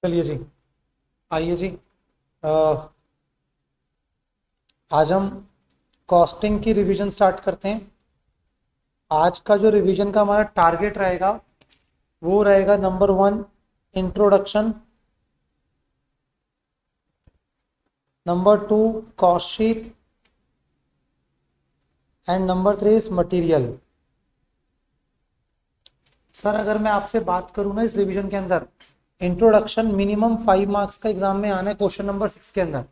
चलिए जी, आइए जी। अ, आज हम कॉस्टिंग की रिवीजन स्टार्ट करते हैं। आज का जो रिवीजन का हमारा टारगेट रहेगा वो रहेगा number 1 introduction, number 2 cost sheet and number 3 is material. Sir अगर मैं आपसे बात करूं ना इस रिवीजन के अंदर, इंट्रोडक्शन मिनिमम 5 मार्क्स का एग्जाम में आना है क्वेश्चन नंबर 6 के अंदर।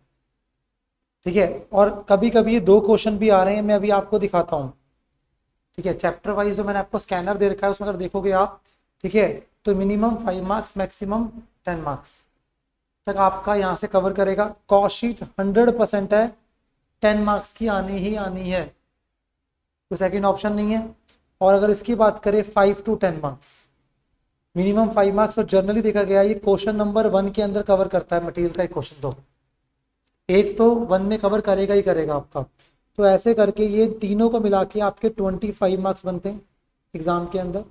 ठीक है, और कभी कभी ये 2 क्वेश्चन भी आ रहे हैं, मैं अभी आपको दिखाता हूँ। ठीक है, चैप्टर वाइज जो मैंने आपको स्कैनर दे रखा है उसमें अगर देखोगे आप, ठीक है, तो मिनिमम 5 मार्क्स मैक्सिमम 10 मार्क्स तक आपका यहाँ से कवर करेगा। कॉस्ट शीट 100% है, 10 मार्क्स की आनी ही आनी है, तो सेकेंड ऑप्शन नहीं है। और अगर इसकी बात करें 5 to 10 मार्क्स, मिनिमम 5 मार्क्स, और जनरली देखा गया ये क्वेश्चन नंबर 1 के अंदर कवर करता है मटेरियल का एक क्वेश्चन, तो एक तो 1 में कवर करेगा ही करेगा आपका। तो ऐसे करके ये तीनों को मिला के आपके 25 मार्क्स बनते हैं एग्जाम के अंदर,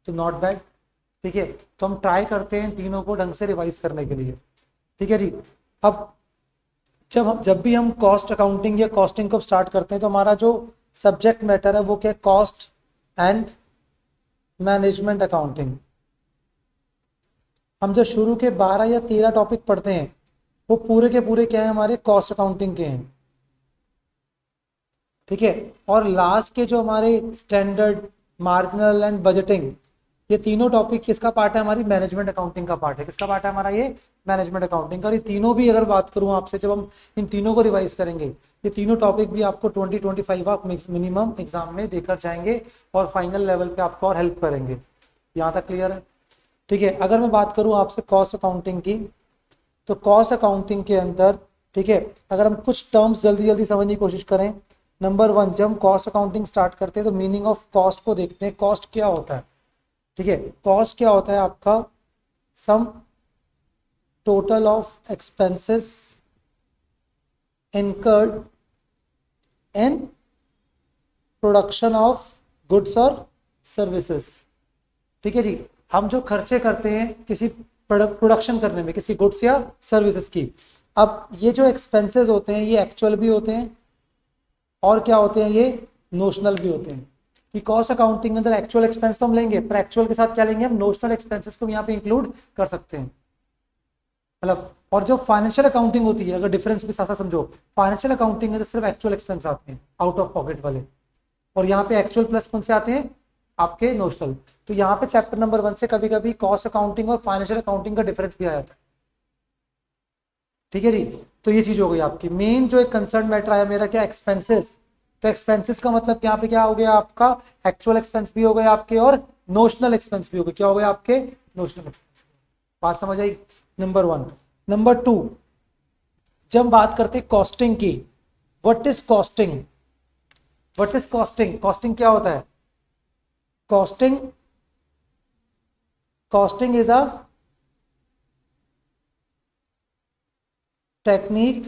तो नॉट बैड। ठीक है, तो हम ट्राई करते हैं तीनों को ढंग से रिवाइज करने के लिए। ठीक है जी। अब जब भी हम कॉस्ट अकाउंटिंग या कॉस्टिंग को स्टार्ट करते हैं तो हमारा जो सब्जेक्ट मैटर है वो क्या है, कॉस्ट एंड मैनेजमेंट अकाउंटिंग। हम जो शुरू के 12 या 13 टॉपिक पढ़ते हैं वो पूरे के पूरे क्या है, हमारे कॉस्ट अकाउंटिंग के हैं। ठीक है, और लास्ट के जो हमारे स्टैंडर्ड, मार्जिनल एंड बजटिंग, ये तीनों टॉपिक किसका पार्ट है, हमारी मैनेजमेंट अकाउंटिंग का पार्ट है। किसका पार्ट है हमारा, ये मैनेजमेंट अकाउंटिंग का। और ये तीनों भी अगर बात करूं आपसे, जब हम इन तीनों को रिवाइज करेंगे, ये तीनों टॉपिक भी आपको 20-25 आप मिनिमम एग्जाम में देकर जाएंगे और फाइनल लेवल पे आपको और हेल्प करेंगे। यहाँ तक क्लियर है? ठीक है, अगर मैं बात करूं आपसे कॉस्ट अकाउंटिंग की, तो कॉस्ट अकाउंटिंग के अंदर, ठीक है, अगर हम कुछ टर्म्स जल्दी जल्दी समझने की कोशिश करें। नंबर 1, जब हम कॉस्ट अकाउंटिंग स्टार्ट करते हैं तो मीनिंग ऑफ कॉस्ट को देखते हैं। कॉस्ट क्या होता है? ठीक है, कॉस्ट क्या होता है आपका, सम total of expenses incurred in production of goods और सर्विसेज। ठीक है जी, हम जो खर्चे करते हैं किसी प्रोडक्शन करने में, किसी गुड्स या सर्विसेज की। अब ये जो एक्सपेंसेस होते हैं ये एक्चुअल भी होते हैं और क्या होते हैं, ये नोशनल भी होते हैं। कि कॉस्ट अकाउंटिंग के अंदर एक्चुअल एक्सपेंस तो हम लेंगे, पर एक्चुअल के साथ क्या लेंगे, हम नोशनल एक्सपेंसेस को यहाँ पे इंक्लूड कर सकते हैं। मतलब, और जो फाइनेंशियल अकाउंटिंग होती है, अगर डिफरेंस भी साथ साथ समझो, फाइनेंशियल अकाउंटिंग में तो सिर्फ एक्चुअल एक्सपेंस आते हैं आउट ऑफ पॉकेट वाले, और यहाँ पे एक्चुअल प्लस कौन से आते हैं, आपके नोशनल। तो यहाँ पे चैप्टर नंबर 1 से कभी कभी कॉस्ट अकाउंटिंग और फाइनेंशियल अकाउंटिंग का डिफरेंस भी आ जाता है। ठीक है जी, तो ये चीज हो गई आपकी मेन। जो एक कंसर्न मैटर आया मेरा, क्या, एक्सपेंसेस। तो एक्सपेंसेस का मतलब यहाँ पे क्या हो गया आपका, एक्चुअल एक्सपेंस भी हो गए आपके और नोशनल एक्सपेंस भी हो गए। क्या हो गए आपके, नोशनल एक्सपेंस। बात समझ आई? नंबर 1। नंबर 2, जब बात करते हैं कॉस्टिंग की, what is costing? What is costing? Costing क्या होता है? Costing, costing is a technique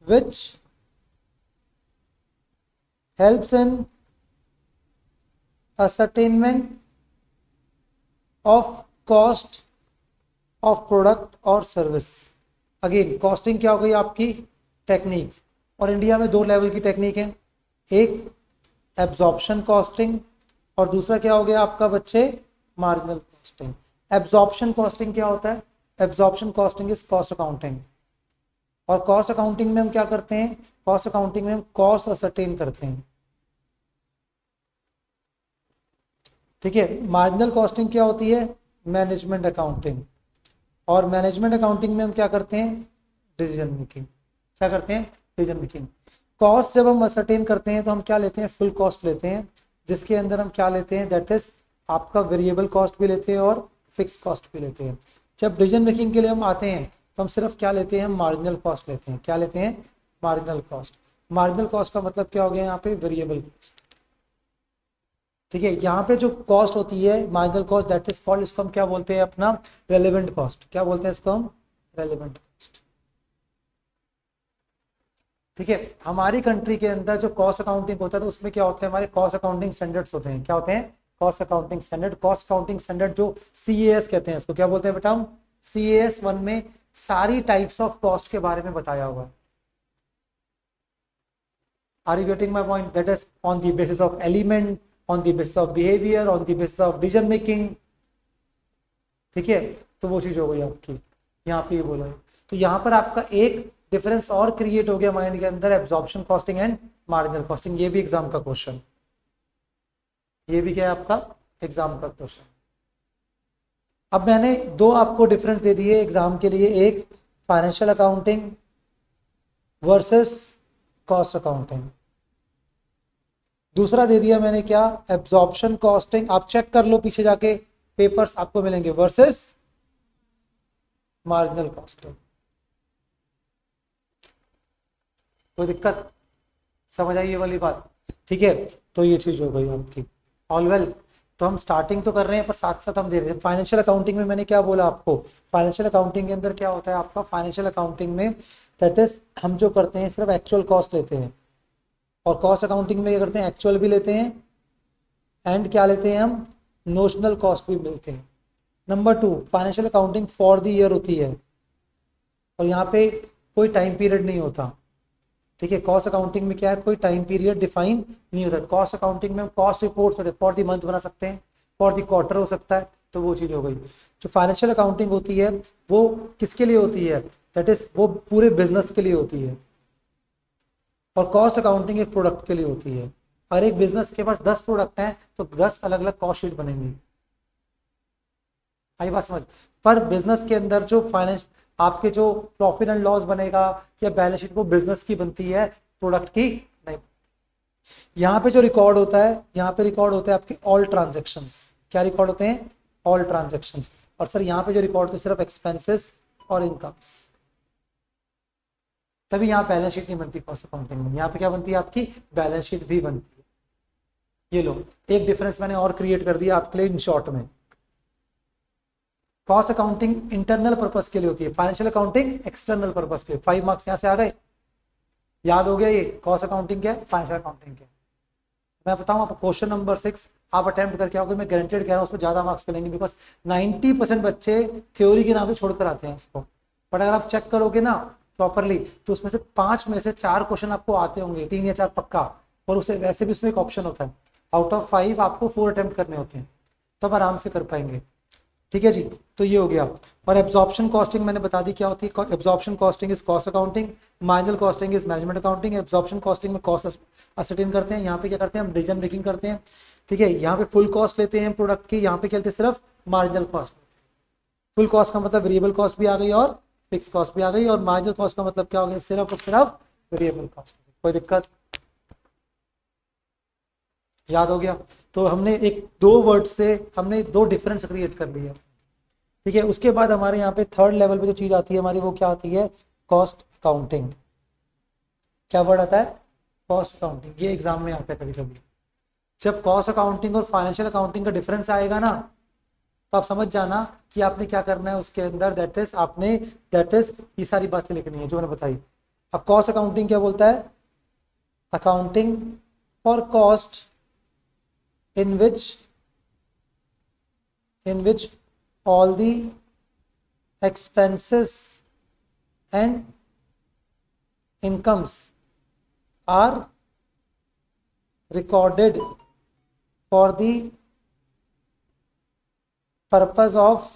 which helps in ascertainment of cost of product और सर्विस। अगेन कॉस्टिंग क्या हो गई आपकी, टेक्निक्स। और इंडिया में 2 लेवल की टेक्निक है, एक एब्जॉर्प्शन कॉस्टिंग और दूसरा क्या हो गया आपका बच्चे, मार्जिनल कॉस्टिंग। एब्जॉर्प्शन कॉस्टिंग क्या होता है, absorption costing is cost accounting. और कॉस्ट अकाउंटिंग में हम क्या करते हैं, कॉस्ट अकाउंटिंग में हम कॉस्ट असरटेन करते हैं। ठीक है, मार्जिनल कॉस्टिंग क्या होती है, मैनेजमेंट अकाउंटिंग। और मैनेजमेंट अकाउंटिंग में हम क्या करते हैं, डिसीजन मेकिंग। क्या करते हैं, डिसीजन मेकिंग। कॉस्ट जब हम असरटेन करते हैं तो हम क्या लेते हैं, फुल कॉस्ट लेते हैं, जिसके अंदर हम क्या लेते हैं, दैट इज आपका वेरिएबल कॉस्ट भी लेते हैं और फिक्स कॉस्ट भी लेते हैं। जब डिसीजन मेकिंग के लिए हम आते हैं तो हम सिर्फ क्या लेते हैं, मार्जिनल कॉस्ट लेते हैं। क्या लेते हैं, मार्जिनल कॉस्ट। मार्जिनल कॉस्ट का मतलब क्या हो गया यहाँ पे, वेरिएबल कॉस्ट। ठीक है, यहाँ पे जो कॉस्ट होती है marginal cost, that is called, इसको हम क्या बोलते हैं, अपना रेलेवेंट कॉस्ट। क्या बोलते हैं इसको हम, रेलेवेंट कॉस्ट। ठीक है, हमारी कंट्री के अंदर जो कॉस्ट अकाउंटिंग होता है तो उसमें क्या होता है, हमारे कॉस्ट अकाउंटिंग स्टैंडर्ड्स होते हैं। क्या होते हैं, cost accounting standard. Cost accounting standard जो CAS कहते हैं, इसको क्या बोलते हैं बेटा हम, CAS 1 में सारी टाइप्स ऑफ कॉस्ट के बारे में बताया हुआ है। Are you getting my point? That is on the basis of element, on the basis of behavior, on the basis of decision making. ठीक है, तो वो चीज हो गई आपकी, यहाँ पे ये बोला है। तो यहाँ पर आपका एक डिफरेंस और क्रिएट हो गया माइंड के अंदर, absorption costing and marginal costing. ये भी एग्जाम का क्वेश्चन, ये भी क्या है आपका एग्जाम का क्वेश्चन। अब मैंने दो आपको डिफरेंस दे दिए एग्जाम के लिए, एक financial accounting versus cost accounting, दूसरा दे दिया मैंने क्या, एब्जॉर्प्शन कॉस्टिंग। आप चेक कर लो पीछे जाके, पेपर्स आपको मिलेंगे, वर्सेस मार्जिनल कॉस्टिंग। कोई दिक्कत, समझ आई ये वाली बात? ठीक है, तो ये चीज हो गई आपकी। ऑल वेल, तो हम स्टार्टिंग तो कर रहे हैं पर साथ साथ हम दे रहे हैं। फाइनेंशियल अकाउंटिंग में मैंने क्या बोला आपको, फाइनेंशियल अकाउंटिंग के अंदर क्या होता है आपका, फाइनेंशियल अकाउंटिंग में दैट इज हम जो करते हैं सिर्फ एक्चुअल कॉस्ट लेते हैं, और कॉस्ट अकाउंटिंग में क्या करते हैं, एक्चुअल भी लेते हैं एंड क्या लेते हैं हम, नोशनल कॉस्ट भी मिलते हैं। Number 2, financial accounting for the year होती है, और यहाँ पे कोई टाइम पीरियड नहीं होता। ठीक है, कॉस्ट अकाउंटिंग में क्या है, कोई टाइम पीरियड डिफाइन नहीं होता। कॉस्ट अकाउंटिंग में कॉस्ट रिपोर्ट्स होते हैं, फॉर द मंथ बना सकते हैं, फॉर द क्वार्टर हो सकता है, तो वो चीज हो गई। जो फाइनेंशियल अकाउंटिंग होती है वो किसके लिए होती है, दैट इज वो पूरे बिजनेस के लिए होती है, और कॉस्ट अकाउंटिंग एक प्रोडक्ट के लिए होती है। और एक बिजनेस के पास 10 प्रोडक्ट हैं तो 10 अलग अलग कॉस्ट शीट बनेंगी। आई बात समझ? पर बिजनेस के अंदर जो फाइनेंस आपके जो प्रॉफिट एंड लॉस बनेगा या बैलेंस शीट, वो बिजनेस की बनती है, प्रोडक्ट की नहीं। यहाँ पे जो रिकॉर्ड होता है, यहाँ पे रिकॉर्ड होते हैं आपके ऑल ट्रांजेक्शन्स। क्या रिकॉर्ड होते हैं, ऑल ट्रांजेक्शन्स। और सर यहाँ पे जो रिकॉर्ड होते हैं सिर्फ एक्सपेंसेस और इनकम्स। तभी यहाँ बैलेंस शीट नहीं बनती कॉस्ट अकाउंटिंग में, यहाँ पे क्या बनती है आपकी, बैलेंस शीट भी बनती है। ये लो, एक डिफरेंस मैंने और क्रिएट कर दिया आपके लिए इन शॉर्ट में। कॉस्ट अकाउंटिंग इंटरनल पर्पस के लिए होती है, फाइनेंशियल अकाउंटिंग एक्सटर्नल पर्पस के लिए। 5 मार्क्स यहाँ से आ गए, याद हो गया ये कॉस्ट अकाउंटिंग क्या है, फाइनेंशियल अकाउंटिंग क्या है। मैं बताऊं आपको, क्वेश्चन नंबर 6 आप अटेम्प्ट करके आओगे, मैं गारंटेड कह रहा हूँ उसमें ज्यादा मार्क्स मिलेंगे, बिकॉज 90% बच्चे थ्योरी के नाम पे छोड़कर आते हैं उसको। बट अगर आप चेक करोगे ना प्रॉपरली, तो उसमें से 5 में से 4 क्वेश्चन आपको आते होंगे, 3 या 4 पक्का। और उसे वैसे भी उसमें एक ऑप्शन होता है, आउट ऑफ 5 आपको 4 अटेम्प्ट करने होते हैं, तो आप आराम से कर पाएंगे। ठीक है जी, तो ये हो गया। और एब्जॉर्प्शन कॉस्टिंग मैंने बता दी क्या होती है। Absorption costing is cost accounting, marginal costing is management accounting. Absorption costing में कॉस्ट असर्टेन करते हैं, यहाँ पे क्या करते हैं हम, डिसीजन मेकिंग करते हैं। ठीक है, यहाँ पे फुल कॉस्ट लेते हैं प्रोडक्ट की, यहाँ पे क्या लेते हैं, सिर्फ मार्जिनल कॉस्ट। फुल कॉस्ट का मतलब वेरिएबल कॉस्ट भी आ गई और फिक्स कॉस्ट भी आ गई, और मार्जिनल कॉस्ट का मतलब क्या हो गया, सिर्फ और सिर्फ वेरिएबल कॉस्ट। कोई दिक्कत, याद हो गया? तो हमने एक 2 वर्ड से हमने 2 डिफरेंस क्रिएट कर लिया। ठीक है, उसके बाद हमारे यहाँ पे थर्ड लेवल पे जो चीज आती है हमारी, वो क्या होती है, कॉस्ट अकाउंटिंग। क्या वर्ड आता है, कॉस्ट अकाउंटिंग। ये एग्जाम में आता है कभी कभी। जब कॉस्ट अकाउंटिंग और फाइनेंशियल अकाउंटिंग का डिफरेंस आएगा ना, तो आप समझ जाना कि आपने क्या करना है उसके अंदर, दैट इज ये सारी बातें लिखनी है जो मैंने बताई। अब कॉस्ट अकाउंटिंग क्या बोलता है, accounting for cost in which all the expenses and incomes are recorded for the purpose of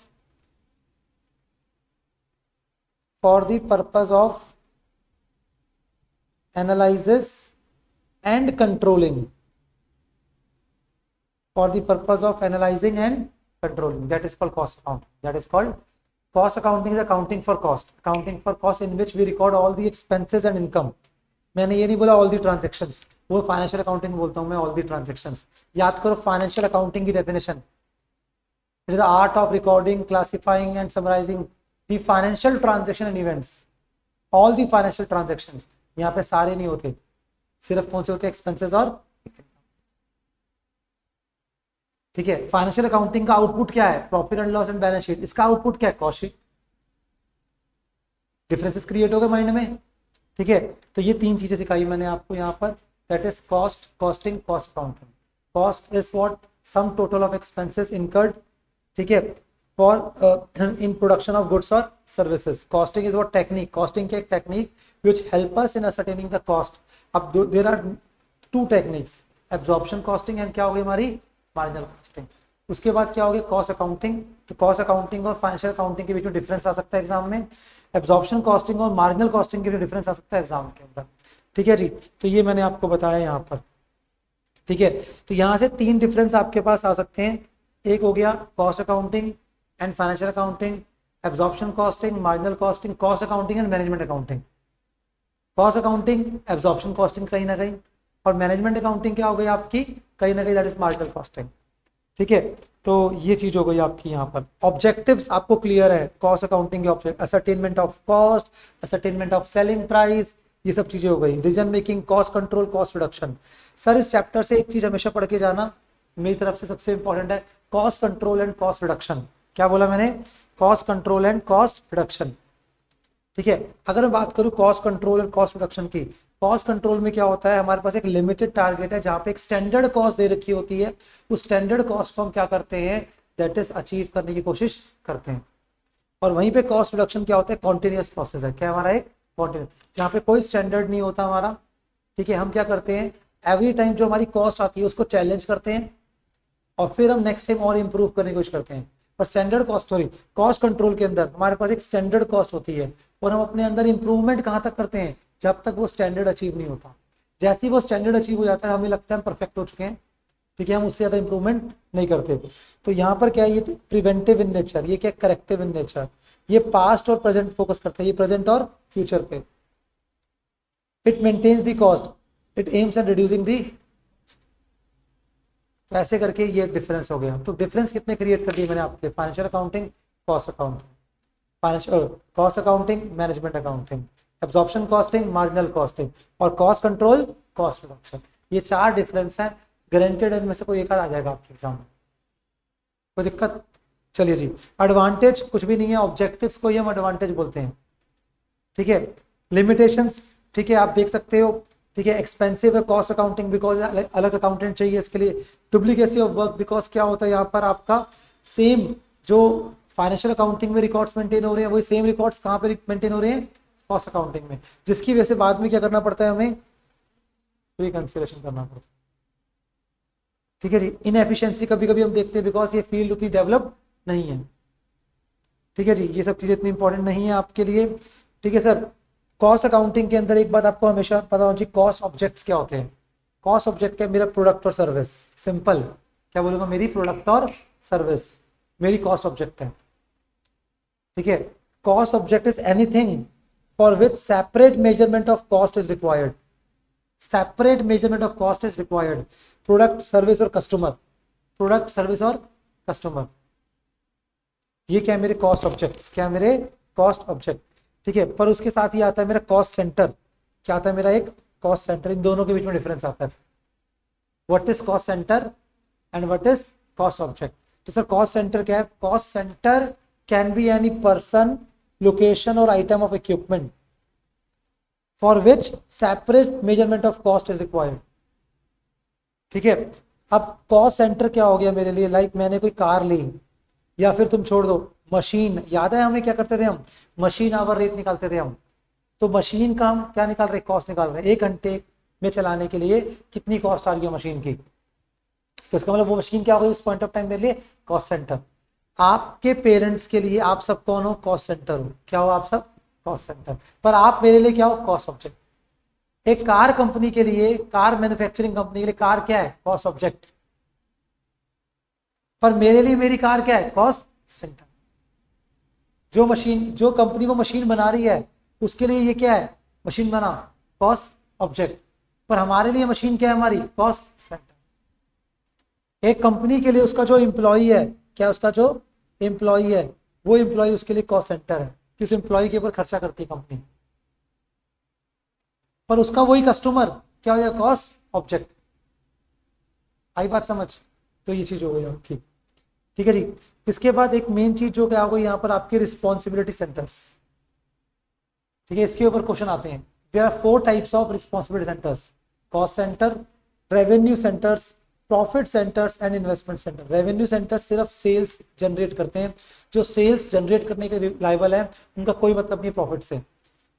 analysis and controlling. For the purpose of analyzing and controlling, that is called cost accounting. That is called cost accounting is accounting for cost. Accounting for cost in which we record all the expenses and income. मैंने ये नहीं बोला all the transactions, वो financial accounting बोलता हूँ मैं, all the transactions। याद करो फाइनेंशियल अकाउंटिंग की definition, it is the art of recording, classifying and summarising the financial transaction and events. All the financial transactions, यहाँ पे सारे नहीं होते, सिर्फ कौन से होते हैं, एक्सपेंसेस और। ठीक है, फाइनेंशियल अकाउंटिंग का आउटपुट क्या है, profit and loss and balance sheet. इसका आउटपुट क्या है, कॉस्ट शीट। डिफरेंसेस क्रिएट हो गए माइंड में। ठीक है, तो ये 3 चीजें सिखाई मैंने आपको यहाँ पर, that is cost, costing, cost accounting. Cost is what, sum total of expenses incurred, ठीक है, for in production of goods और services. Costing is what technique, costing की एक technique which help us in ascertaining the cost. अब there are two techniques, absorption costing and क्या हो गई हमारी मार्जिनल कॉस्टिंग। उसके बाद क्या हो गया कॉस्ट अकाउंटिंग। तो कॉस्ट अकाउंटिंग और फाइनेंशियल अकाउंटिंग के बीच में डिफरेंस आ सकता है एग्जाम में। एब्जॉर्प्शन कॉस्टिंग और मार्जिनल कॉस्टिंग के बीच डिफरेंस आ सकता है एग्जाम के अंदर। ठीक है जी, तो ये मैंने आपको बताया यहाँ पर। ठीक है, तो यहाँ से 3 डिफरेंस आपके पास आ सकते हैं। एक हो गया cost accounting and financial accounting, absorption costing, marginal costing, cost accounting and management accounting. Cost accounting absorption costing कहीं ना कहीं, और मैनेजमेंट अकाउंटिंग क्या हो गई आपकी कहीं ना कहीं दैट इज मार्जिनल कॉस्टिंग। ठीक है, तो ये चीज हो गई आपकी यहाँ पर। ऑब्जेक्टिव्स आपको क्लियर है कॉस्ट अकाउंटिंग के object, ascertainment of cost, ascertainment of selling price, ये सब चीजें हो गई। Decision making, cost control, cost reduction. Sir इस चैप्टर से एक चीज हमेशा पढ़ के जाना, मेरी तरफ से सबसे इंपॉर्टेंट है cost control and cost reduction. क्या बोला मैंने, cost control and cost reduction. ठीक है, अगर मैं बात करूं cost control and cost reduction की, कॉस्ट कंट्रोल में क्या होता है, हमारे पास एक लिमिटेड टारगेट है जहां पे एक स्टैंडर्ड कॉस्ट दे रखी होती है। उस स्टैंडर्ड कॉस्ट को हम क्या करते हैं, दैट इज अचीव करने की कोशिश करते हैं। और वहीं पे कॉस्ट रिडक्शन क्या होता है, कॉन्टिन्यूस प्रोसेस है। क्या हमारा एक कॉन्टिन्यूस, जहाँ पे कोई स्टैंडर्ड नहीं होता हमारा। ठीक है, हम क्या करते हैं एवरी टाइम जो हमारी कॉस्ट आती है उसको चैलेंज करते हैं और फिर हम नेक्स्ट टाइम और इंप्रूव करने की कोशिश करते हैं। पर standard cost, sorry cost control के अंदर हमारे पास एक स्टैंडर्ड कॉस्ट होती है और हम अपने अंदर इंप्रूवमेंट कहाँ तक करते हैं, जब तक वो स्टैंडर्ड अचीव नहीं होता। जैसे ही वो स्टैंडर्ड अचीव हो जाता है हमें लगता है हम परफेक्ट हो चुके हैं। ठीक है, हम उससे ज़्यादा इंप्रूवमेंट नहीं करते। तो यहाँ पर क्या है, ये प्रिवेंटिव इन नेचर, ये क्या करेक्टिव इन नेचर। ये पास्ट और प्रेजेंट फोकस करता है, ये प्रेजेंट और फ्यूचर पे। It maintains the cost, it aims at reducing the. तो ऐसे करके ये डिफरेंस हो गया। तो डिफरेंस कितने क्रिएट कर दिए मैंने आपके, financial accounting, cost accounting, financial cost accounting, management accounting, absorption costing, marginal costing, और कॉस्ट कंट्रोल, कॉस्ट रिडक्शन। ये 4 डिफरेंस है। गारंटेड इनमें से कोई एक आ जाएगा आपके एग्जाम में, कोई दिक्कत। चलिए जी, एडवांटेज कुछ भी नहीं है, ऑब्जेक्टिव्स को ही हम एडवांटेज बोलते हैं। ठीक है, लिमिटेशंस, ठीक है आप देख सकते हो। ठीक है, एक्सपेंसिव है कॉस्ट अकाउंटिंग बिकॉज अलग अकाउंटेंट चाहिए इसके लिए। डुप्लीकेसी ऑफ वर्क बिकॉज क्या होता है यहाँ पर आपका सेम जो फाइनेंशियल अकाउंटिंग में रिकॉर्ड्स मेंटेन हो रहे हैं वही सेम रिकॉर्ड्स कहाँ पे मेंटेन हो रहे हैं, कॉस्ट अकाउंटिंग में, जिसकी वजह से बाद में क्या करना पड़ता है, हमें रिकंसिलेशन करना पड़ता है। ठीक है जी, इनएफिशिएंसी कभी कभी हम देखते हैं बिकॉज ये फील्ड उतनी डेवलप नहीं है। ठीक है जी, ये सब चीजें इतनी इंपॉर्टेंट नहीं है आपके लिए। ठीक है सर, कॉस्ट अकाउंटिंग के अंदर एक बात आपको हमेशा पता होना चाहिए, कॉस्ट ऑब्जेक्ट्स क्या होते हैं। कॉस्ट ऑब्जेक्ट क्या, मेरा प्रोडक्ट और सर्विस, सिंपल क्या बोलूंगा, मेरी प्रोडक्ट और सर्विस मेरी कॉस्ट ऑब्जेक्ट है। ठीक है, cost object is anything for which separate measurement of cost is required. Separate measurement of cost is required. Product, service और कस्टमर, प्रोडक्ट, सर्विस और कस्टमर, ये क्या है मेरे कॉस्ट ऑब्जेक्ट्स, क्या मेरे कॉस्ट ऑब्जेक्ट। ठीक है, पर उसके साथ ही आता है मेरा कॉस्ट सेंटर। क्या आता है मेरा एक कॉस्ट सेंटर, इन दोनों के बीच में डिफरेंस आता है। What is cost centre and what is cost object. तो सर कॉस्ट सेंटर क्या है, cost centre can be any person, location और item of equipment for which separate measurement of cost is required. ठीक है, अब cost centre क्या हो गया मेरे लिए, लाइक मैंने कोई कार ली, या फिर तुम छोड़ दो मशीन, याद है हमें क्या करते थे हम, मशीन आवर रेट निकालते थे हम। तो मशीन का हम क्या निकाल रहे, कॉस्ट निकाल रहे हैं, 1 घंटे में चलाने के लिए कितनी कॉस्ट आ रही है मशीन की। तो इसका मतलब वो मशीन क्या होगी उस पॉइंट ऑफ टाइम मेरे लिए, कॉस्ट सेंटर। आपके पेरेंट्स के लिए आप सब कौन हो, कॉस्ट सेंटर हो। क्या हो आप सब, कॉस्ट सेंटर। पर आप मेरे लिए क्या हो, कॉस्ट ऑब्जेक्ट। एक कार कंपनी के लिए, कार मैन्युफैक्चरिंग कंपनी के लिए कार क्या है, कॉस्ट ऑब्जेक्ट। पर मेरे लिए मेरी कार क्या है, कॉस्ट सेंटर। जो मशीन, जो कंपनी वो मशीन बना रही है उसके लिए ये क्या है, मशीन बना, कॉस्ट ऑब्जेक्ट। पर हमारे लिए मशीन क्या है, हमारी कॉस्ट सेंटर। एक कंपनी के लिए उसका जो एम्प्लॉई है, क्या उसका जो एम्प्लॉई है वो एम्प्लॉई उसके लिए कॉस्ट सेंटर है, कि उस एम्प्लॉई के ऊपर खर्चा करती है कंपनी। पर उसका वही कस्टमर क्या हो गया, कॉस्ट ऑब्जेक्ट। आई बात समझ। तो ये चीज हो गई आपकी। ठीक है जी, इसके बाद एक मेन चीज जो क्या हो गई यहाँ पर आपकी रिस्पॉन्सिबिलिटी सेंटर्स। ठीक है, इसके ऊपर क्वेश्चन आते हैं। There are 4 types of responsibility centres, cost centre, revenue centres, profit centres and investment centre. Revenue centre सिर्फ सेल्स जनरेट करते हैं, जो सेल्स जनरेट करने के लायबल है उनका कोई मतलब नहीं प्रॉफिट से।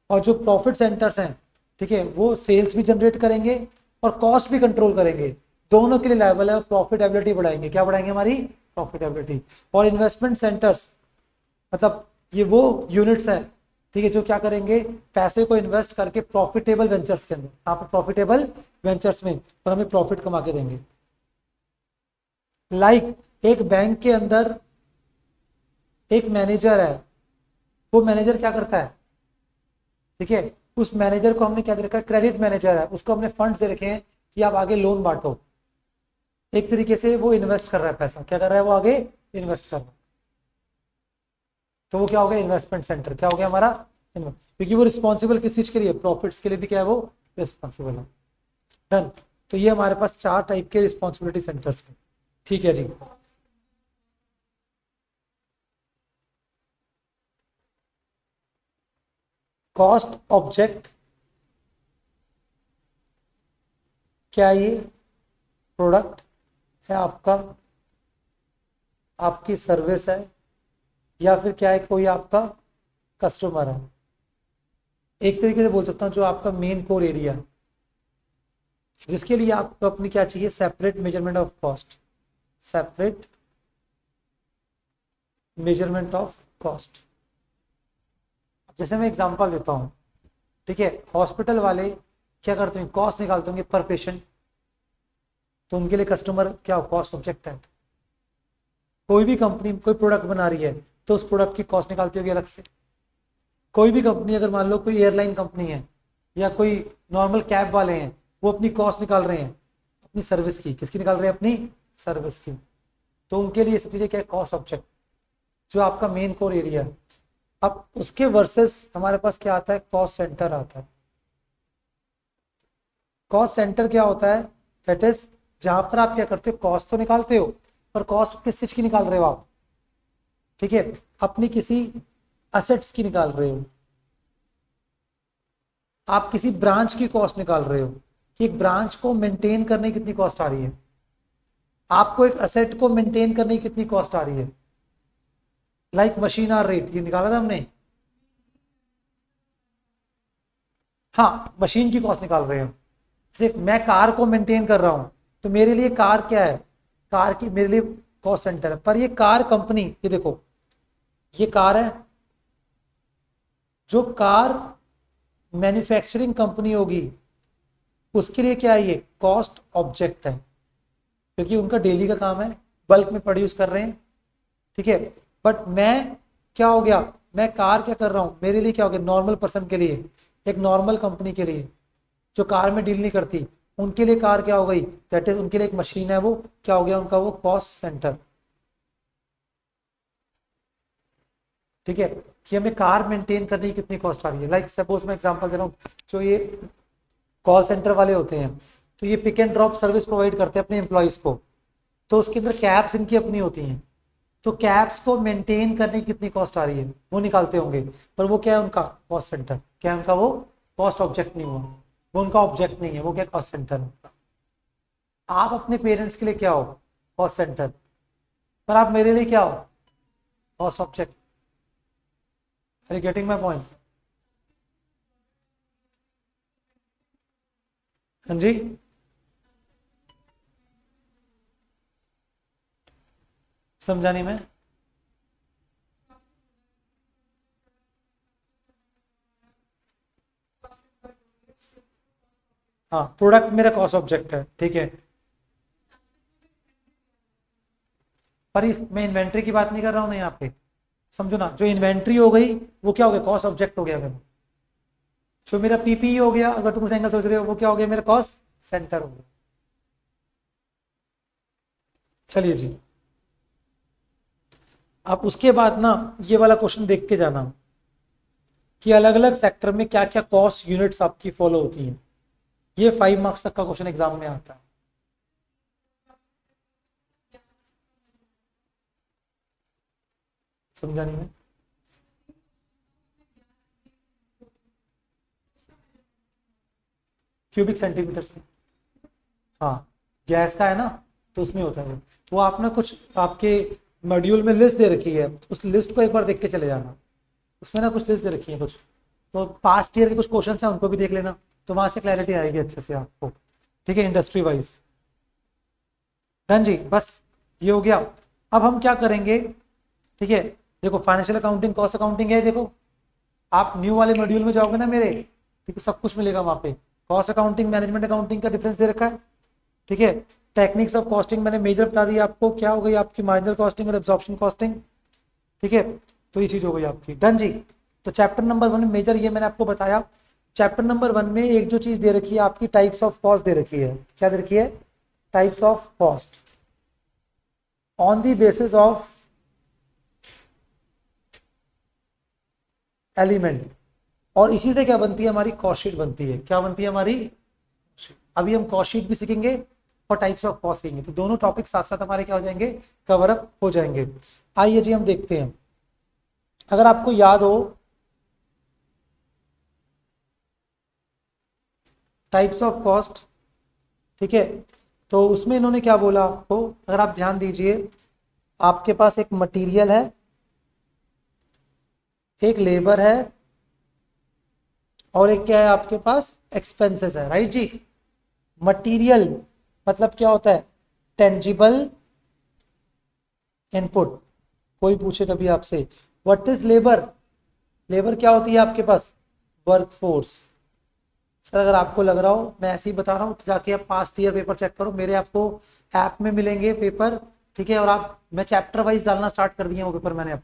और जो प्रॉफिट सेंटर्स हैं, ठीक है, वो सेल्स भी जनरेट करेंगे और कॉस्ट भी कंट्रोल करेंगे, दोनों के लिए लायबल है और प्रॉफिटेबिलिटी बढ़ाएंगे। क्या बढ़ाएंगे? हमारी प्रॉफिटेबिलिटी। और इन्वेस्टमेंट सेंटर्स मतलब ये वो यूनिट्स है, ठीक है, जो क्या करेंगे, पैसे को इन्वेस्ट करके प्रॉफिटेबल वेंचर्स के अंदर, यहाँ पे प्रॉफिटेबल वेंचर्स में, और हमें प्रॉफिट कमा के देंगे। एक बैंक के अंदर एक मैनेजर है, वो मैनेजर क्या करता है, ठीक है, उस मैनेजर को हमने क्या दे रखा है, क्रेडिट मैनेजर है, उसको हमने फंड्स दे रखे हैं कि आप आगे लोन बांटो। एक तरीके से वो इन्वेस्ट कर रहा है पैसा, क्या कर रहा है, वो आगे इन्वेस्ट कर रहा है। तो वो क्या हो गया, इन्वेस्टमेंट सेंटर। क्या हो गया हमारा, क्योंकि वो रिस्पॉन्सिबल किस चीज के लिए, प्रॉफिट्स के लिए भी क्या है वो रिस्पॉन्सिबल है। डन। तो ये हमारे पास 4 टाइप के रिस्पॉन्सिबिलिटी सेंटर्स हैं। ठीक है जी। कॉस्ट ऑब्जेक्ट, क्या ये प्रोडक्ट है आपका, आपकी सर्विस है, या फिर क्या है, कोई आपका कस्टमर है। एक तरीके से बोल सकता हूं जो आपका मेन कोर एरिया है, जिसके लिए आपको अपनी क्या चाहिए, separate measurement of cost, separate measurement of cost. जैसे मैं एग्जांपल देता हूं, ठीक है, हॉस्पिटल वाले क्या करते हैं, कॉस्ट निकालते होंगे पर पेशेंट, तो उनके लिए कस्टमर क्या कॉस्ट ऑब्जेक्ट है। कोई भी कंपनी कोई प्रोडक्ट बना रही है तो उस प्रोडक्ट की कॉस्ट निकालती होगी अलग से। कोई भी कंपनी, अगर मान लो कोई एयरलाइन कंपनी है या कोई नॉर्मल कैब वाले हैं, वो अपनी कॉस्ट निकाल रहे हैं अपनी सर्विस की, किसकी निकाल रहे हैं, अपनी सर्विस की, तो उनके लिए सब चीजें क्या है, कॉस्ट ऑब्जेक्ट, जो आपका मेन कोर एरिया है। अब उसके वर्सेस हमारे पास क्या आता है, कॉस्ट सेंटर आता है। कॉस्ट सेंटर क्या होता है, दैट इज जहां पर आप क्या करते हो, कॉस्ट तो निकालते हो, पर कॉस्ट किस चीज की निकाल रहे हो आप, ठीक है, अपनी किसी असेट्स की निकाल रहे हो, आप किसी ब्रांच की कॉस्ट निकाल रहे हो कि एक ब्रांच को मेंटेन करने की कितनी कॉस्ट आ रही है, आपको एक असेट को मेंटेन करने की कितनी कॉस्ट आ रही है, लाइक मशीन आर रेट, ये निकाला था हमने। हाँ, मशीन की कॉस्ट निकाल रहे हो। जैसे मैं कार को मेंटेन कर रहा हूं, तो मेरे लिए कार क्या है, कार की मेरे लिए कॉस्ट सेंटर है। पर ये कार कंपनी, ये देखो, ये कार है, जो कार मैन्युफैक्चरिंग कंपनी होगी उसके लिए क्या है, ये कॉस्ट ऑब्जेक्ट है, क्योंकि उनका डेली का काम है, बल्क में प्रोड्यूस कर रहे हैं, ठीक है। बट मैं क्या हो गया, मैं कार क्या कर रहा हूं, मेरे लिए क्या हो गया, नॉर्मल पर्सन के लिए, एक नॉर्मल कंपनी के लिए जो कार में डील नहीं करती, उनके लिए कार क्या हो गई, दैट इज उनके लिए एक मशीन है, वो क्या हो गया उनका, वो कॉस्ट सेंटर। ठीक है, कि हमें कार मेंटेन करने की कितनी कॉस्ट आ रही है। लाइक सपोज मैं एग्जांपल दे रहा हूँ, जो ये कॉल सेंटर वाले होते हैं, तो ये pick and drop service provide करते हैं अपने एम्प्लॉयज को, तो उसके अंदर कैब्स इनकी अपनी होती हैं, तो कैब्स को मेंटेन करने की कितनी कॉस्ट आ रही है वो निकालते होंगे, पर वो क्या है, उनका कॉस्ट सेंटर, क्या है उनका, वो कॉस्ट ऑब्जेक्ट नहीं हुआ, वो उनका ऑब्जेक्ट नहीं है, वो क्या कॉस्ट सेंटर है। आप अपने पेरेंट्स के लिए क्या हो, कॉस्ट सेंटर, पर आप मेरे लिए क्या हो, cost object. Are you getting my point? हाँ जी। समझा नहीं मैं। हाँ, प्रोडक्ट मेरा कॉस्ट ऑब्जेक्ट है, ठीक है, पर मैं इन्वेंट्री की बात नहीं कर रहा हूँ ना यहाँ पे, समझो ना, जो इन्वेंट्री हो गई वो क्या हो गया, कॉस्ट ऑब्जेक्ट हो गया मेरा। जो मेरा पीपीई हो गया, अगर तुम उस एंगल सोच रहे हो, वो क्या हो गया, मेरा कॉस्ट सेंटर हो गया। चलिए जी, आप उसके बाद ना ये वाला क्वेश्चन देख के जाना कि अलग अलग सेक्टर में क्या क्या कॉस्ट यूनिट्स आपकी फॉलो होती हैं। ये 5 मार्क्स तक का क्वेश्चन एग्जाम में आता है। समझा नहीं मैं। क्यूबिक सेंटीमीटर्स में। हाँ, गैस का है ना, तो उसमें होता है वो आप ना कुछ आपके मॉड्यूल में लिस्ट दे रखी है, उस लिस्ट को एक बार देख के चले जाना। उसमें ना कुछ लिस्ट दे रखी है कुछ, तो पास्ट ईयर के कुछ क्वेश्चन हैं उनको भी देख लेना, तो वहां से क्लैरिटी आएगी अच्छे से आपको। ठीक है, इंडस्ट्री वाइज। डन जी, बस ये हो गया। अब हम क्या करेंगे, ठीक है, देखो फाइनेंशियल अकाउंटिंग कॉस्ट अकाउंटिंग है, देखो आप न्यू वाले मॉड्यूल में जाओगे ना मेरे, ठीक है, सब कुछ मिलेगा वहां पे। कॉस्ट अकाउंटिंग मैनेजमेंट अकाउंटिंग का डिफरेंस दे रखा है, ठीक है। टेक्निक्स ऑफ कॉस्टिंग मैंने मेजर बता दी आपको, क्या हो गई आपकी मार्जिनल कॉस्टिंग और एब्जॉर्प्शन कॉस्टिंग, ठीक है। तो ये चीज हो गई आपकी। डन जी, तो चैप्टर नंबर 1 में मेजर ये मैंने आपको बताया। चैप्टर नंबर 1 में एक जो चीज दे रखी है आपकी, टाइप्स ऑफ कॉस्ट दे रखी है। क्या दे रखी है? Types of cost on the basis of element, और इसी से क्या बनती है हमारी कॉस्ट शीट बनती है। क्या बनती है हमारी? अभी हम कॉस्ट शीट भी सीखेंगे और टाइप्स ऑफ कॉस्ट सीखेंगे, तो दोनों टॉपिक साथ साथ हमारे क्या हो जाएंगे, कवर अप हो जाएंगे। आइए जी हम देखते हैं। अगर आपको याद हो टाइप्स ऑफ कॉस्ट, ठीक है, तो उसमें इन्होंने क्या बोला आपको, अगर आप ध्यान दीजिए, आपके पास एक मटेरियल है, एक लेबर है, और एक क्या है आपके पास, एक्सपेंसेस है, राइट जी। मटेरियल मतलब क्या होता है? Tangible input. कोई पूछे कभी आपसे व्हाट इज लेबर, लेबर क्या होती है आपके पास? वर्कफोर्स। सर अगर आपको लग रहा हो मैं ऐसे ही बता रहा हूँ, तो जाके आप पास्ट ईयर पेपर चेक करो, मेरे आपको ऐप में मिलेंगे पेपर, ठीक है। और आप, मैं चैप्टर वाइज डालना स्टार्ट कर दिया वो पेपर मैंने अब,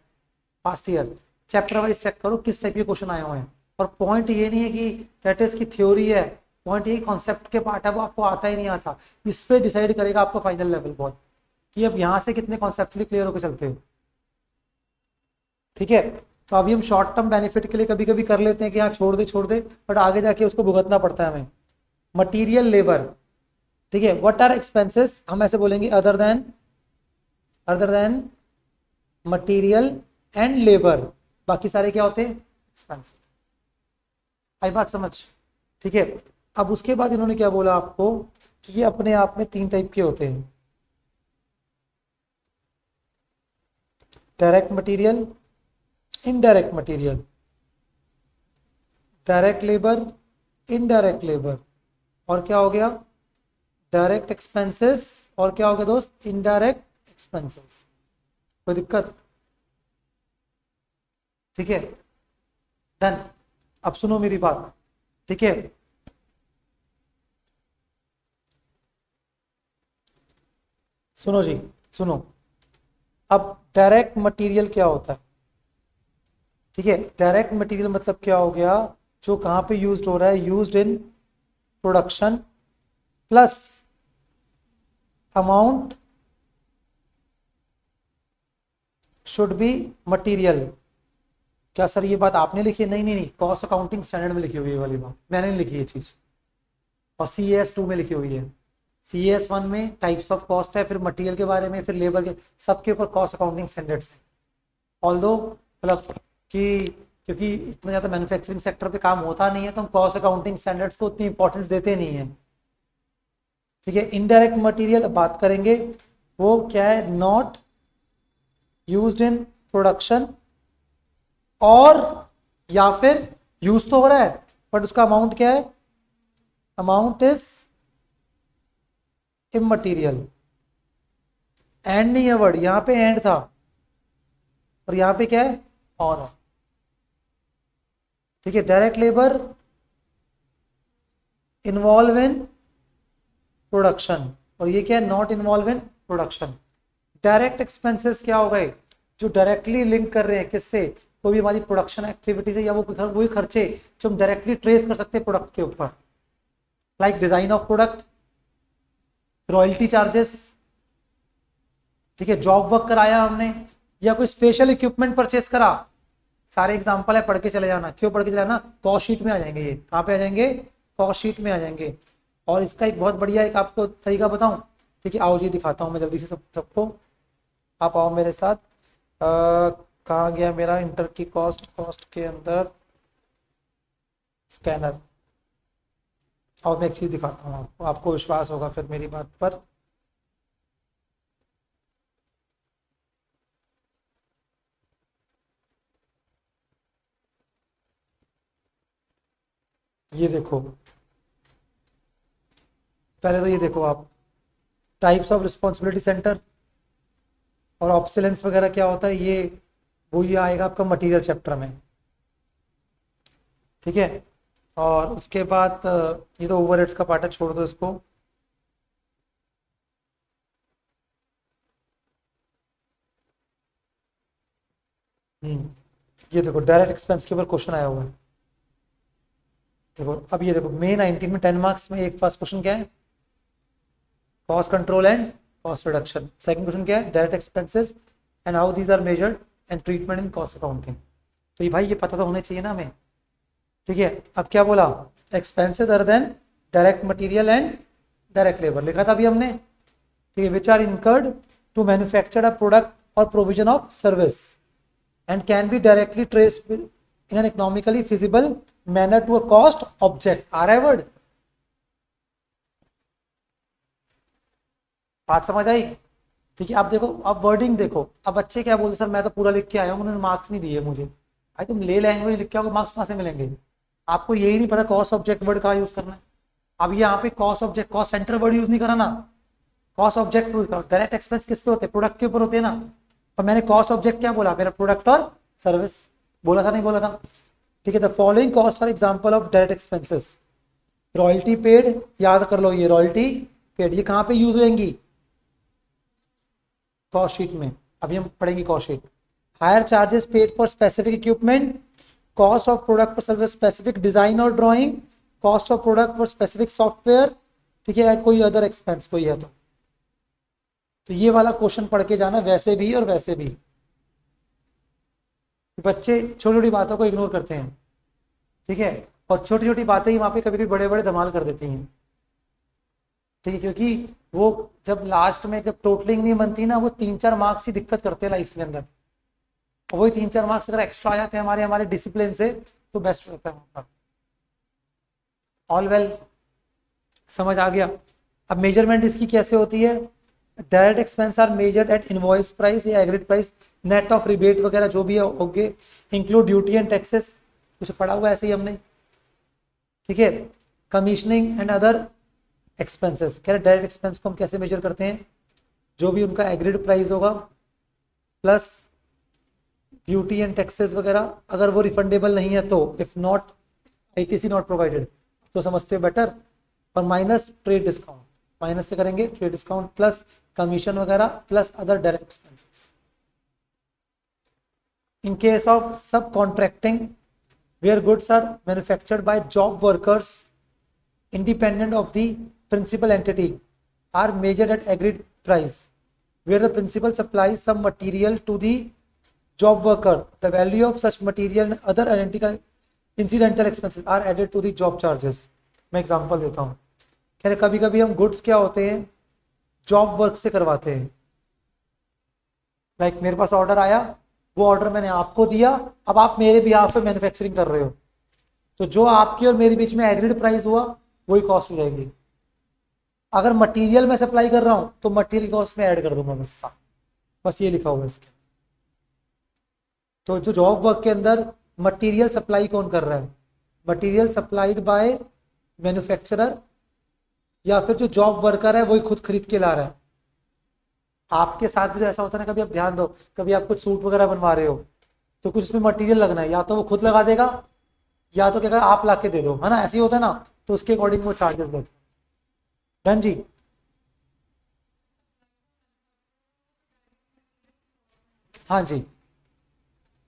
past year chapter wise check करो किस टाइप के क्वेश्चन आए हुए हैं। और पॉइंट ये नहीं है कि दैट इज की थ्योरी है, पॉइंट ये कॉन्सेप्ट के पार्ट है, वो आपको आता ही नहीं आता। इस पे डिसाइड करेगा आपका फाइनल लेवल बहुत, कि अब यहाँ से कितने कॉन्सेप्चुअली क्लियर होकर चलते हो, ठीक है। तो अभी हम शॉर्ट टर्म बेनिफिट के लिए कभी कभी कर लेते हैं कि हाँ छोड़ दे, बट आगे जाके उसको भुगतना पड़ता है हमें। मटीरियल लेबर, ठीक है। व्हाट आर एक्सपेंसेस, हम ऐसे बोलेंगे other than material and labour, बाकी सारे क्या होते हैं? एक्सपेंसेस। आई बात समझ, ठीक है। अब उसके बाद इन्होंने क्या बोला आपको कि ये अपने आप में 3 टाइप के होते हैं, direct material, indirect material, direct labour, indirect labour, और क्या हो गया? डायरेक्ट एक्सपेंसेस, और क्या हो गया दोस्त? Indirect expenses. कोई दिक्कत? ठीक है, डन। अब सुनो मेरी बात, ठीक है। सुनो जी, सुनो। अब डायरेक्ट मटेरियल क्या होता है, ठीक है। डायरेक्ट मटेरियल मतलब क्या हो गया, जो कहां पे यूज्ड हो रहा है, used in production plus amount should be material. क्या सर ये बात आपने लिखी है? नहीं नहीं नहीं, कॉस्ट अकाउंटिंग स्टैंडर्ड में लिखी हुई है वाली बात, मैंने नहीं लिखी ये चीज, और CAS 2 में लिखी हुई है। CAS 1 में टाइप्स ऑफ कॉस्ट है, फिर मटेरियल के बारे में, फिर लेबर के, सबके ऊपर कॉस्ट अकाउंटिंग स्टैंडर्ड्स है। ऑल्दो मतलब कि क्योंकि इतना ज़्यादा मैन्युफैक्चरिंग सेक्टर पे काम होता नहीं है, तो हम कॉस्ट अकाउंटिंग स्टैंडर्ड्स को उतनी इंपॉर्टेंस देते नहीं है, ठीक है। इनडायरेक्ट मटेरियल बात करेंगे, वो क्या है? नॉट यूज्ड इन प्रोडक्शन, और या फिर यूज तो हो रहा है बट उसका अमाउंट क्या है? Amount is immaterial. एंड नहीं है वर्ड, यहां पे एंड था, और यहां पे क्या है? और है, ठीक है। Direct labour involve in production, और ये क्या है? Not involve in production. Direct expenses क्या हो गए? जो डायरेक्टली लिंक कर रहे हैं किससे? कोई भी हमारी प्रोडक्शन एक्टिविटी से, या वो वही खर्चे जो हम डायरेक्टली ट्रेस कर सकते हैं प्रोडक्ट के ऊपर, like design of product, royalty charges, ठीक है, जॉब वर्क कराया हमने, या कोई स्पेशल इक्विपमेंट परचेस करा, सारे एग्जांपल है, पढ़ के चले जाना। क्यों पढ़ के चले जाना? कॉस्ट शीट में आ जाएंगे ये। कहाँ पे आ जाएंगे? कॉस्ट शीट में आ जाएंगे। और इसका एक बहुत बढ़िया एक आपको तरीका बताऊं, ठीक है, आओ जी दिखाता हूँ मैं जल्दी से सबको। आप आओ मेरे साथ। कहाँ गया मेरा इंटर की कॉस्ट, कॉस्ट के अंदर स्कैनर। और मैं एक चीज दिखाता हूँ आपको, आपको विश्वास होगा फिर मेरी बात पर। ये देखो, पहले तो ये देखो आप, टाइप्स ऑफ रिस्पॉन्सिबिलिटी सेंटर और ऑब्सोलेंस वगैरह क्या होता है, ये आएगा आपका मटेरियल चैप्टर में, ठीक है। और उसके बाद ये तो ओवरहेड्स का पार्ट है, छोड़ दो इसको। ये देखो डायरेक्ट एक्सपेंस के ऊपर क्वेश्चन आया हुआ है। देखो अब ये देखो मे 19 में 10 मार्क्स में एक फर्स्ट क्वेश्चन क्या है, cost control and cost reduction. Second question क्या है, direct expenses and how these are measured and treatment in cost accounting. तो ये भाई ये पता तो होने चाहिए ना हमें, ठीक है। अब क्या बोला, expenses other than direct material and direct labour लिखा था अभी हमने, ठीक है, which are incurred to manufacture a product और provision of service and can be directly traced in an economically feasible manner to a cost object. आ रहा है word, बात समझ आई, ठीक है। अब देखो, अब वर्डिंग देखो, अब बच्चे क्या बोलते, सर मैं तो पूरा लिख के आया हूँ, उन्होंने मार्क्स नहीं दिए मुझे। भाई तुम ले लैंग्वेज लिख के आओगे, मार्क्स कहाँ से मिलेंगे? आपको यही नहीं पता कॉस्ट ऑब्जेक्ट वर्ड कहाँ यूज करना है। अब यहाँ पे cost object, cost centre word use नहीं करा ना, कॉस्ट ऑब्जेक्ट यूज करो। डायरेक्ट एक्सपेंस किस पे होते हैं, प्रोडक्ट के ऊपर होते हैं ना। और मैंने कॉस्ट ऑब्जेक्ट क्या बोला, मेरा प्रोडक्ट और सर्विस बोला था, नहीं बोला था, ठीक है। The following cost are example of direct expenses. Royalty paid, याद कर लो, ये रॉयल्टी पेड ये कहाँ पे यूज होंगी, कॉस्ट शीट में। अभी हम पढ़ेंगे cost sheet. Hire charges paid for specific equipment, cost of product for service specific design और drawing, cost of product for specific software, ठीक है, कोई अदर एक्सपेंस कोई है तो ये वाला क्वेश्चन पढ़ के जाना, वैसे भी और वैसे भी। बच्चे छोटी छोटी बातों को इग्नोर करते हैं, ठीक है, और छोटी छोटी बातें ही वहां पे कभी कभी बड़े बड़े धमाल कर देती हैं, ठीक है, क्योंकि वो जब लास्ट में जब टोटलिंग नहीं बनती ना, वो 3-4 मार्क्स ही दिक्कत करते हैं लाइफ के अंदर। और वही 3-4 मार्क्स अगर एक्स्ट्रा आ जाते हैं हमारे हमारे डिसिप्लिन से, तो बेस्ट रहता है। ऑल वेल, समझ आ गया। अब मेजरमेंट इसकी कैसे होती है, direct expense are measured at invoice price या agreed price, net of rebate वगैरह जो भी है होंगे, इंक्लूड ड्यूटी एंड टैक्सेस, कुछ पढ़ा हुआ ऐसे ही हमने, ठीक है। कमीशनिंग एंड अदर एक्सपेंसेस, कह रहे डायरेक्ट एक्सपेंस को हम कैसे मेजर करते हैं, जो भी उनका एग्रीड प्राइस होगा प्लस ड्यूटी एंड टैक्सेस वगैरह, अगर वो रिफंडेबल नहीं है तो, if not ITC not provided तो समझते हो बेटर, और माइनस ट्रेड डिस्काउंट, माइनस से करेंगे ट्रेड डिस्काउंट प्लस कमीशन वगैरह plus other direct expenses. In case of sub contracting where goods are manufactured by job workers independent of the principal entity are measured at agreed price where the principal supplies some material to the job worker, the value of such material and other identical incidental expenses are added to the job charges। मैं example देता हूँ, कह रहे कभी कभी हम goods क्या होते हैं जॉब वर्क से करवाते हैं, लाइक मेरे पास ऑर्डर आया, वो ऑर्डर मैंने आपको दिया, अब आप मेरे बिहाफ पे मैन्युफैक्चरिंग कर रहे हो, तो जो आपकी और मेरे बीच में एग्रीड प्राइस हुआ वही कॉस्ट हो जाएगी। अगर मटेरियल में सप्लाई कर रहा हूं तो मटेरियल कॉस्ट में ऐड कर दूंगा बस ये लिखा हुआ है इसके। तो जो जॉब वर्क के अंदर मटेरियल सप्लाई कौन कर रहा है, मटेरियल सप्लाइड बाय मैन्युफैक्चरर, या फिर जो जॉब वर्कर है वही खुद खरीद के ला रहा है। आपके साथ भी तो ऐसा होता है ना, कभी आप ध्यान दो, कभी आप कुछ सूट वगैरह बनवा रहे हो तो कुछ उसमें मटेरियल लगना है, या तो वो खुद लगा देगा या तो क्या आप ला के दे दो, है ना, ऐसे ही होता है ना, तो उसके अकॉर्डिंग वो चार्जेस देते हैं। डन जी, हाँ जी।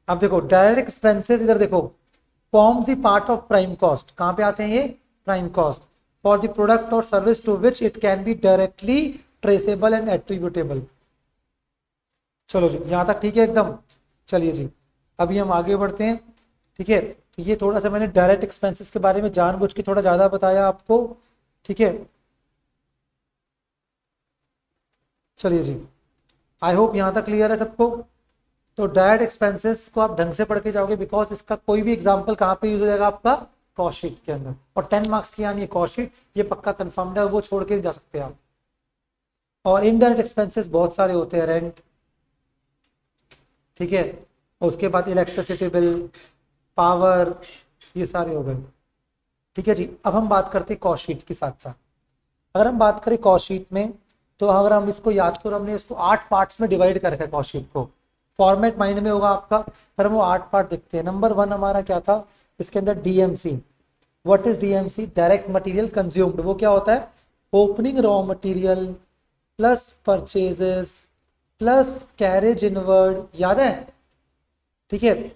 अब देखो डायरेक्ट एक्सपेंसेस, इधर देखो, form the part of prime cost, कहां पे आते हैं ये, prime cost for the product और service to which it can be directly traceable and attributable. चलो जी यहां तक ठीक है एकदम। चलिए जी अभी हम आगे बढ़ते हैं, ठीक है। तो ये थोड़ा सा मैंने डायरेक्ट एक्सपेंसेस के बारे में जानबूझ के थोड़ा ज़्यादा बताया आपको, ठीक है। चलिए जी, आई होप यहाँ तक क्लियर है सबको। तो डायरेक्ट एक्सपेंसेस को आप ढंग से पढ़ के जाओगे, बिकॉज इसका कोई भी एग्जाम्पल कहाँ पे यूज हो जाएगा आपका, कॉस्ट शीट के अंदर, और 10 मार्क्स की यानी है कॉस्ट शीट, ये पक्का कन्फर्म्ड है, वो छोड़ के नहीं जा सकते आप। और इनडायरेक्ट एक्सपेंसेस बहुत सारे होते हैं, रेंट, ठीक है, उसके बाद इलेक्ट्रिसिटी बिल, पावर, ये सारे हो गए। ठीक है जी। अब हम बात करते हैं कॉस्ट शीट के साथ साथ। अगर हम बात करें कॉस्ट शीट में, तो अगर हम इसको याद करो, हमने इसको 8 पार्ट्स में डिवाइड कर रखा है कॉस्ट शीट को। फॉर्मेट माइंड में होगा आपका, पर हम वो 8 पार्ट देखते हैं। नंबर 1 हमारा क्या था इसके अंदर, DMC. What is DMC? Direct material consumed. वो क्या होता है? Opening raw material plus purchases plus carriage inward, याद है? ठीक है।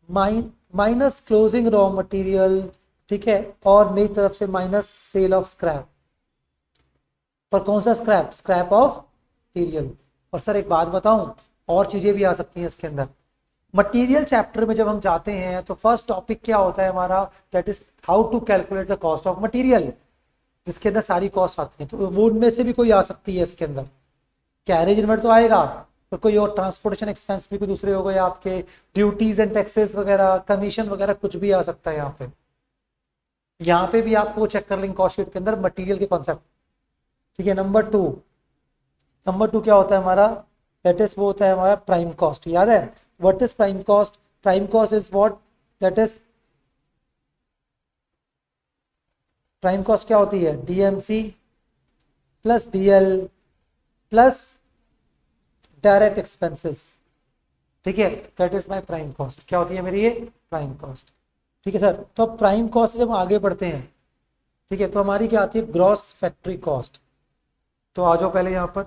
माइनस क्लोजिंग रॉ मटेरियल, ठीक है, और मेरी तरफ से माइनस सेल ऑफ स्क्रैप। पर कौन सा स्क्रैप? Scrap of material. और सर एक बात बताऊं, और चीजें भी आ सकती हैं इसके अंदर। मटेरियल चैप्टर में जब हम जाते हैं तो फर्स्ट टॉपिक क्या होता है हमारा? That is how to calculate the cost of material, जिसके अंदर सारी कॉस्ट आती है। तो वो उनमें से भी कोई आ सकती है इसके अंदर। कैरेज इनवर्ड तो आएगा, पर कोई और ट्रांसपोर्टेशन एक्सपेंस भी कोई दूसरे हो गए आपके, ड्यूटीज एंड टैक्सेस वगैरह, कमीशन वगैरह, कुछ भी आ सकता है यहाँ पे। यहाँ पे भी आपको चेक कर लेंगे कॉस्ट शीट के अंदर मटेरियल के कॉन्सेप्ट। ठीक है। नंबर 2 क्या होता है हमारा? दैट इज वो होता है हमारा प्राइम कॉस्ट। याद है? What is prime cost? Prime cost is what? That is, prime cost क्या होती है? DMC plus DL plus direct expenses. ठीक है, that is my prime cost. क्या होती है मेरी ये? Prime cost. ठीक है सर। तो प्राइम कॉस्ट से जब आगे बढ़ते हैं, ठीक है, तो हमारी क्या आती है? Gross factory cost. तो आ जाओ पहले यहाँ पर।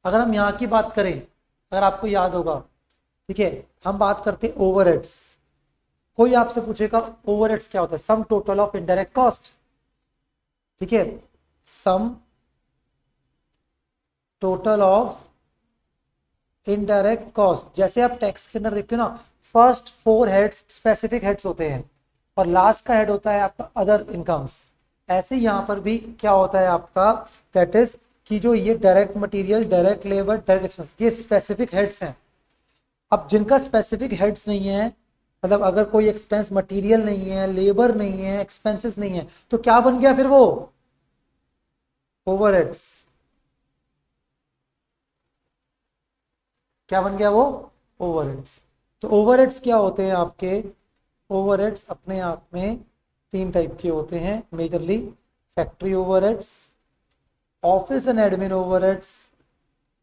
अगर हम यहाँ की बात करें, अगर आपको याद होगा, ठीक है, हम बात करते हैं ओवरहेड्स। कोई आपसे पूछेगा ओवरहेड्स क्या होता है? सम टोटल ऑफ इनडायरेक्ट कॉस्ट। ठीक है, सम टोटल ऑफ इनडायरेक्ट कॉस्ट। जैसे आप टैक्स के अंदर देखते हो ना, फर्स्ट 4 हेड्स स्पेसिफिक हेड्स होते हैं और लास्ट का हेड होता है आपका अदर इनकम्स। ऐसे यहाँ पर भी क्या होता है आपका? दैट इज कि जो ये direct material, direct labour, direct expense, ये स्पेसिफिक हेड्स हैं। अब जिनका स्पेसिफिक हेड्स नहीं है, मतलब अगर कोई एक्सपेंस मटेरियल नहीं है, लेबर नहीं है, एक्सपेंसेस नहीं है, तो क्या बन गया फिर? वो ओवरहेड्स। क्या बन गया वो? ओवरहेड्स। तो ओवरहेड्स क्या होते हैं आपके? ओवरहेड्स अपने आप में 3 टाइप के होते हैं majorly. Factory overheads, office and admin overheads,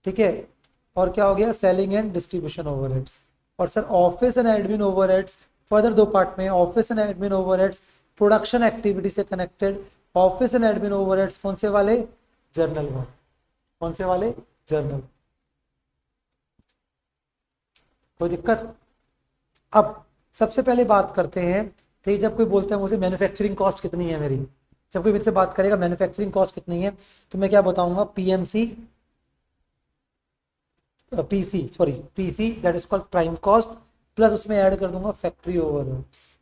ठीक है, और क्या हो गया? Selling and distribution overheads. और sir office and admin overheads further 2 part में। Office and admin overheads production activity से connected. Office and admin overheads कौन से वाले? जर्नल वाले। कौन से वाले? जर्नल। कोई दिक्कत? अब सबसे पहले बात करते हैं, ठीक, जब कोई बोलता है मुझे मैन्युफैक्चरिंग कॉस्ट कितनी है मेरी, जब कोई मुझसे बात करेगा मैन्युफैक्चरिंग कॉस्ट कितनी है, तो मैं क्या बताऊंगा? PMC, PC that is called prime cost, plus उसमें ऐड कर दूंगा फैक्ट्री ओवरहेड्स।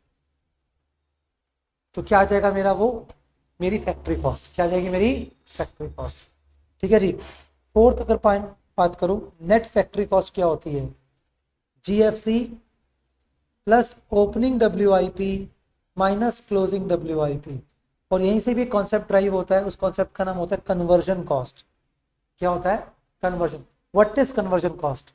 तो क्या आ जाएगा मेरा? वो मेरी फैक्ट्री कॉस्ट। क्या आ जाएगी? मेरी फैक्ट्री कॉस्ट। ठीक है जी। 4th अगर पॉइंट बात करूं, नेट फैक्ट्री कॉस्ट क्या होती है? GFC plus opening WIP minus closing WIP. और यहीं से भी कॉन्सेप्ट ड्राइव होता है, उस कॉन्सेप्ट का नाम होता है कन्वर्जन कॉस्ट। क्या होता है? Conversion. What is conversion cost?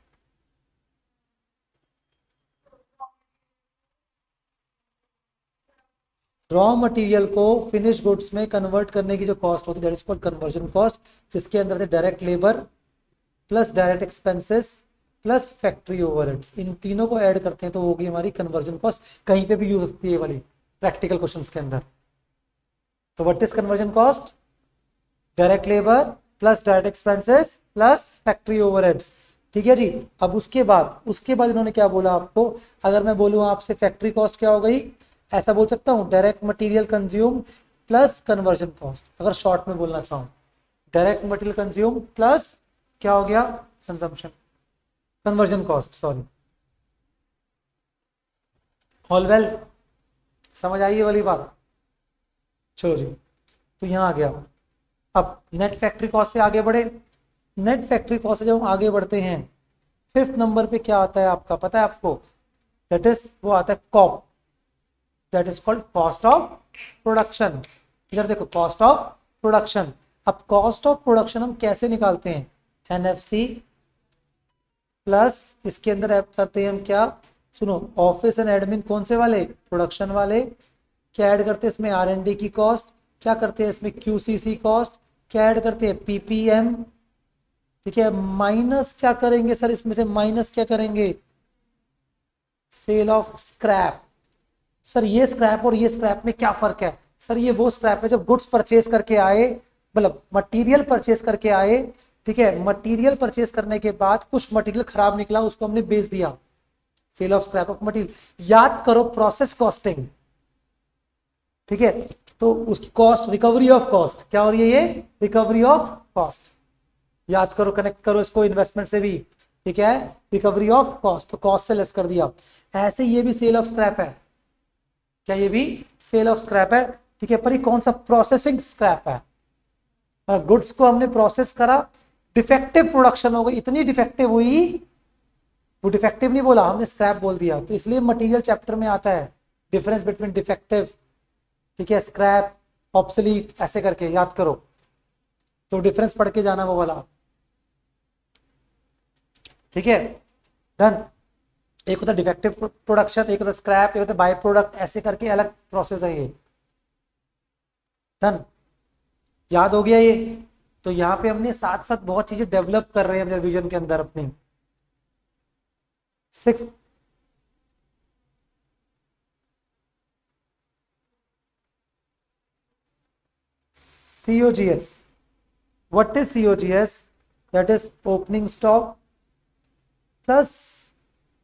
Raw material को फिनिश गुड्स में कन्वर्ट करने की जो कॉस्ट होती है, that is called conversion cost, जिसके अंदर से direct labour plus direct expenses plus factory overheads, इन तीनों को ऐड करते हैं तो होगी हमारी कन्वर्जन कॉस्ट। कहीं पे भी यूज होती है वाली प्रैक्टिकल क्वेश्चंस के अंदर। तो what is conversion cost? Direct labour plus direct expenses plus factory overheads. ठीक है जी। अब उसके बाद इन्होंने क्या बोला आपको? अगर मैं बोलूँ आपसे फैक्ट्री कॉस्ट क्या हो गई, ऐसा बोल सकता हूँ, direct material consume plus conversion cost. अगर शॉर्ट में बोलना चाहूँ, डायरेक्ट मटेरियल कंज्यूम प्लस क्या हो गया? Consumption, conversion cost, sorry. All well, समझ आई ये वाली बात? चलो जी, तो यहाँ आ गया। अब नेट फैक्ट्री कॉस्ट से आगे बढ़े। नेट फैक्ट्री कॉस्ट से जब हम आगे बढ़ते हैं, 5th नंबर पे क्या आता है आपका? पता है आपको? दैट इज वो आता है COP, that is called cost of production. इधर देखो, कॉस्ट ऑफ प्रोडक्शन। अब कॉस्ट ऑफ प्रोडक्शन हम कैसे निकालते हैं? एनएफसी प्लस इसके अंदर ऐड करते हैं हम क्या? सुनो, ऑफिस एंड एडमिन कौन से वाले? प्रोडक्शन वाले, क्या ऐड करते हैं इसमें, R&D की कॉस्ट, क्या करते हैं इसमें, QCC कॉस्ट, क्या ऐड करते हैं, PPM, ठीक है, माइनस क्या करेंगे सर, इसमें से माइनस क्या करेंगे, सेल ऑफ स्क्रैप। सर ये स्क्रैप और ये स्क्रैप में क्या फर्क है, सर ये वो स्क्रैप है जब गुड्स परचेज करके आए, मतलब मटेरियल परचेज करके आए, ठीक है, मटेरियल परचेज करने के बाद कुछ मटेरियल खराब निकला, उसको हमने बेच दिया, sale of scrap of material. याद करो प्रोसेस कॉस्टिंग, ठीक है, तो उसकी कॉस्ट, रिकवरी ऑफ कॉस्ट, क्या हो रही है ये, रिकवरी ऑफ कॉस्ट। याद करो, कनेक्ट करो इसको इन्वेस्टमेंट से भी, ठीक है, रिकवरी ऑफ कॉस्ट, तो कॉस्ट से लेस कर दिया। ऐसे ये भी सेल ऑफ स्क्रैप है, क्या ये भी सेल ऑफ स्क्रैप है, ठीक है, पर ये कौन सा, प्रोसेसिंग स्क्रैप है, गुड्स को हमने प्रोसेस करा, डिफेक्टिव प्रोडक्शन हो गई, इतनी डिफेक्टिव हुई, वो डिफेक्टिव नहीं बोला हमने, स्क्रैप बोल दिया, तो इसलिए मटेरियल चैप्टर में आता है डिफरेंस बिटवीन डिफेक्टिव, ठीक है, स्क्रैप, ऑब्सोलीट, ऐसे करके याद करो, तो डिफरेंस पढ़ के जाना वो वाला, ठीक है, डन। एक होता डिफेक्टिव प्रोडक्शन, एक होता स्क्रैप, एक होता बाय प्रोडक्ट, ऐसे करके अलग प्रोसेस है ये, डन, याद हो गया ये। तो यहाँ पे हमने साथ साथ बहुत चीजें डेवलप कर रहे हैं अपने विजन के अंदर अपनी। Six, COGS, what is COGS, that is opening stock plus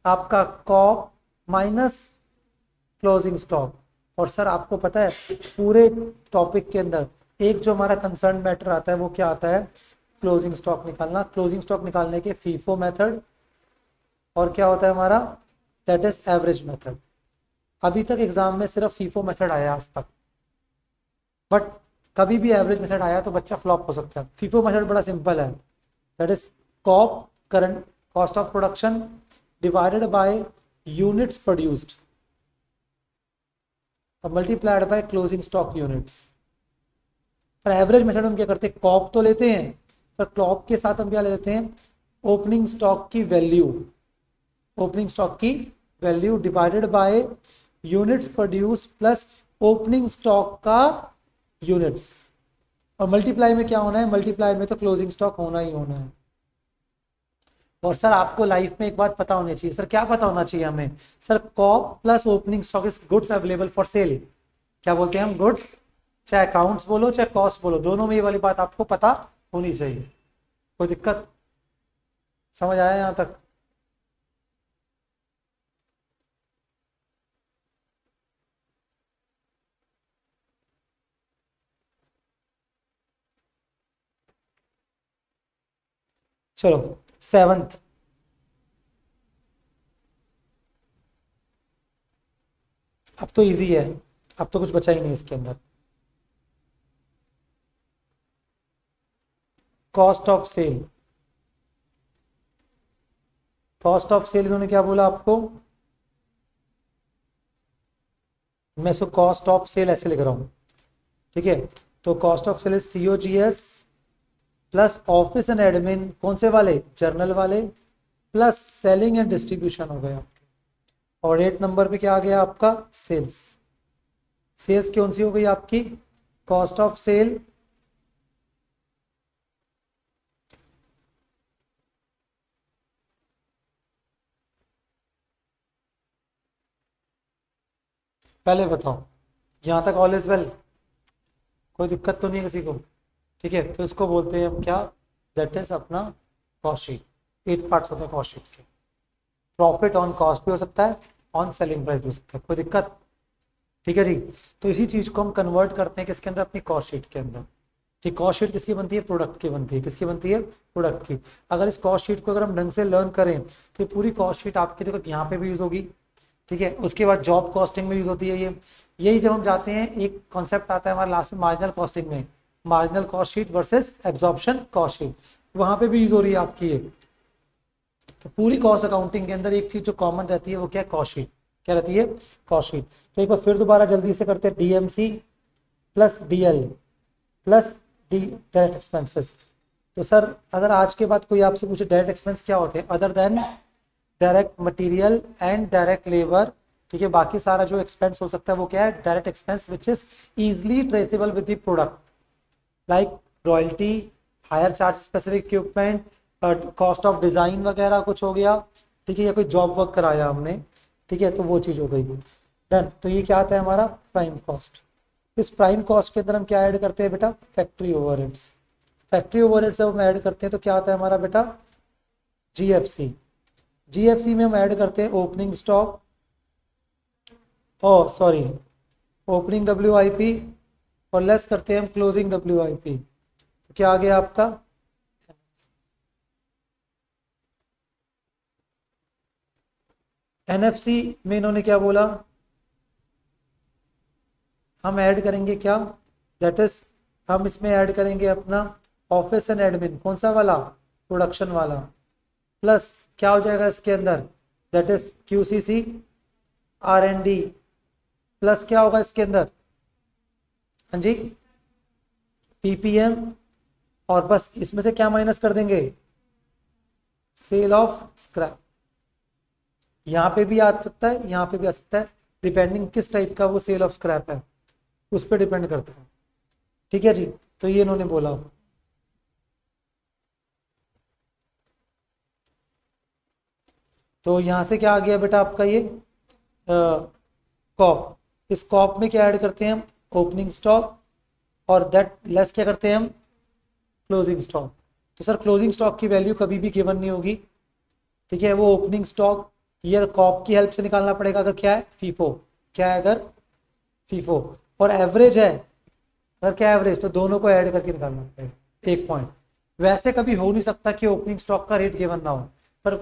आपका कॉप माइनस क्लोजिंग स्टॉक। और सर आपको पता है पूरे टॉपिक के अंदर एक जो हमारा कंसर्न मैटर आता है वो क्या आता है, क्लोजिंग स्टॉक निकालना। क्लोजिंग स्टॉक निकालने के फीफो मेथड और क्या होता है हमारा, दैट इज एवरेज मेथड। अभी तक एग्जाम में सिर्फ फीफो मेथड आया आज तक, बट कभी भी एवरेज मेथड आया तो बच्चा फ्लॉप हो सकता है। फीफो मेथड बड़ा सिंपल है, that is COP, current cost of production, divided by units produced और multiplied by closing stock units. पर एवरेज मेथड हम क्या करते हैं, कॉप तो लेते हैं, पर कॉप के साथ हम क्या ले लेते हैं, ओपनिंग स्टॉक की वैल्यू, ओपनिंग स्टॉक की value divided by units produce plus opening stock का यूनिट्स, और मल्टीप्लाई में क्या होना है, मल्टीप्लाई में तो क्लोजिंग स्टॉक होना ही होना है। और सर आपको लाइफ में एक बात पता होनी चाहिए, सर क्या पता होना चाहिए हमें, sir COP plus opening stock is goods available for sale. क्या बोलते हैं हम, गुड्स, चाहे अकाउंट्स बोलो चाहे कॉस्ट बोलो, दोनों में ये वाली बात आपको पता होनी चाहिए। कोई दिक्कत, समझ आया यहां तक? चलो सेवंथ, अब तो इजी है, अब तो कुछ बचा ही नहीं इसके अंदर। Cost of sale, cost of sale इन्होंने क्या बोला आपको, मैं इसको कॉस्ट ऑफ सेल ऐसे लिख रहा हूं, ठीक है, तो cost of sale is COGS plus office and admin, कौन से वाले, जर्नल वाले, प्लस सेलिंग एंड डिस्ट्रीब्यूशन हो गए आपके, और 8 नंबर पे क्या आ गया आपका, सेल्स। सेल्स कौन सी हो गई आपकी, कॉस्ट ऑफ सेल पहले बताओ, यहां तक ऑल इज वेल, कोई दिक्कत तो नहीं है किसी को, ठीक है, तो इसको बोलते हैं हम क्या, दैट इज अपना कॉस्ट शीट। 8 पार्ट्स होते हैं कॉस्ट शीट के, प्रॉफिट ऑन कॉस्ट भी हो सकता है, ऑन सेलिंग प्राइस भी हो सकता है, कोई दिक्कत, ठीक है जी। तो इसी चीज को हम कन्वर्ट करते हैं किसके अंदर, अपनी कॉस्ट शीट के अंदर। ठीक, कॉस्ट शीट किसकी बनती है, प्रोडक्ट की बनती है, किसकी बनती है, प्रोडक्ट की। अगर इस कॉस्ट शीट को अगर हम ढंग से लर्न करें तो पूरी कॉस्ट शीट आपकी देखो यहाँ पे भी यूज होगी, ठीक है, उसके बाद जॉब कॉस्टिंग में यूज होती है ये। यही जब हम जाते हैं एक कॉन्सेप्ट आता है हमारा लास्ट में मार्जिनल कॉस्टिंग में, marginal cost sheet versus absorption cost sheet, वहां पे भी यूज हो रही है आपकी ये। तो पूरी कॉस्ट अकाउंटिंग के अंदर एक चीज जो कॉमन रहती है वो क्या है, कॉस्ट शीट। क्या रहती है, कॉस्ट शीट। तो एक बार फिर दोबारा जल्दी से करते हैं, DMC plus DL plus D direct expenses. तो सर अगर आज के बाद कोई आपसे पूछे डायरेक्ट एक्सपेंस क्या होते हैं, other than direct material and direct labour ठीक है, बाकी सारा जो एक्सपेंस हो सकता है वो क्या है, direct expense which is easily traceable with the product, like royalty, hire charge specific equipment, cost of design वगैरह कुछ हो गया, ठीक है, या कोई जॉब वर्क कराया हमने, ठीक है, तो वो चीज हो गई। डन। तो ये क्या आता है हमारा प्राइम कॉस्ट। इस प्राइम कॉस्ट के अंदर हम क्या ऐड करते हैं बेटा, फैक्ट्री ओवरहेड्स। फैक्ट्री ओवरहेड्स जब हम ऐड करते हैं तो क्या आता है हमारा बेटा, जीएफसी। जीएफसी में हम ऐड करते हैं opening stock, sorry opening WIP, और लेस करते हैं हम क्लोजिंग डब्ल्यूआईपी। तो क्या आ गया आपका, एनएफसी में इन्होंने क्या बोला, हम ऐड करेंगे क्या, दैट इज हम इसमें ऐड करेंगे अपना ऑफिस एंड एडमिन, कौन सा वाला, प्रोडक्शन वाला, प्लस क्या हो जाएगा इसके अंदर, दैट इज क्यूसीसी, आर&डी, प्लस क्या होगा इसके अंदर, हाँ जी, पीपीएम, और बस इसमें से क्या माइनस कर देंगे, सेल ऑफ स्क्रैप। यहाँ पे भी आ सकता है, यहाँ पे भी आ सकता है, डिपेंडिंग किस टाइप का वो सेल ऑफ स्क्रैप है उस पर डिपेंड करता है। ठीक है जी, तो ये इन्होंने बोला। तो यहाँ से क्या आ गया बेटा आपका ये कॉप। इस कॉप में क्या ऐड करते हैं हम, ओपनिंग स्टॉक, और दैट लेस क्या करते हैं हम, क्लोजिंग स्टॉक। तो सर क्लोजिंग स्टॉक की वैल्यू कभी भी गिवन नहीं होगी, ठीक है, वो ओपनिंग स्टॉक ये कॉप की हेल्प से निकालना पड़ेगा अगर क्या है फीफो, क्या है अगर फीफो, और एवरेज है अगर क्या एवरेज, तो दोनों को ऐड करके निकालना पड़ेगा एक पॉइंट। वैसे कभी हो नहीं सकता कि ओपनिंग स्टॉक का रेट गिवन ना हो, पर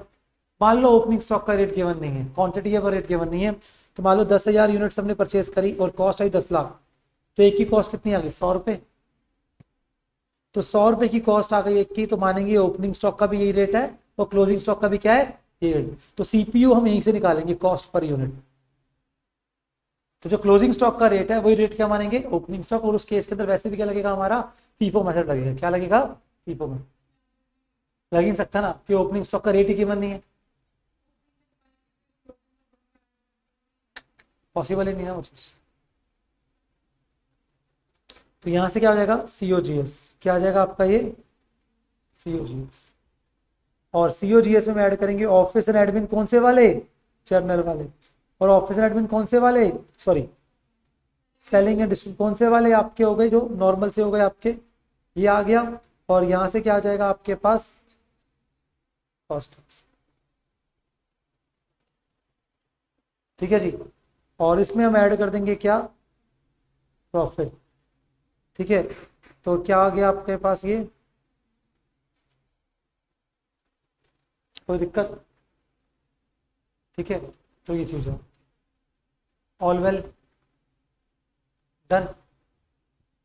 मान लो ओपनिंग स्टॉक का रेट गिवन नहीं है, क्वांटिटी है पर रेट गिवन नहीं है, तो मान लो 10,000 यूनिट्स हमने परचेज करी और कॉस्ट आई 10 लाख, तो एक की कॉस्ट कितनी आ गई, 100 रुपये। तो 100 रुपये की कॉस्ट आ गई एक की, तो मानेंगे ओपनिंग स्टॉक का भी यही रेट है और क्लोजिंग स्टॉक का भी क्या है, ये रेट। तो सीपीयू हम यहीं से निकालेंगे कॉस्ट पर यूनिट। तो जो क्लोजिंग स्टॉक का रेट है वही रेट क्या मानेंगे, ओपनिंग स्टॉक, और उस केस के अंदर वैसे भी क्या लगेगा हमारा, फीफो मेथड लगेगा। क्या लगेगा, फीफो में लग ही नहीं सकता ना कि ओपनिंग स्टॉक का रेट ही गिवन नहीं है, पॉसिबल ही नहीं है वो चीज। तो यहां से क्या हो जाएगा, सीओजीएस, क्या आ जाएगा आपका ये सीओजीएस, और सीओजीएस में हम ऐड करेंगे ऑफिस एंड एडमिन, कौन से वाले, जर्नल वाले, और ऑफिस एंड एडमिन कौन से वाले, सॉरी सेलिंग एंड डिस्ट्रीब्यूशन कौन से वाले आपके हो गए, जो नॉर्मल से हो गए आपके, ये आ गया। और यहां से क्या आ जाएगा आपके पास, कॉस्ट, ठीक है जी, और इसमें हम ऐड कर देंगे क्या, प्रॉफिट, ठीक है। तो क्या आ गया आपके पास ये, कोई दिक्कत, ठीक है, तो ये चीज है, ऑल वेल डन,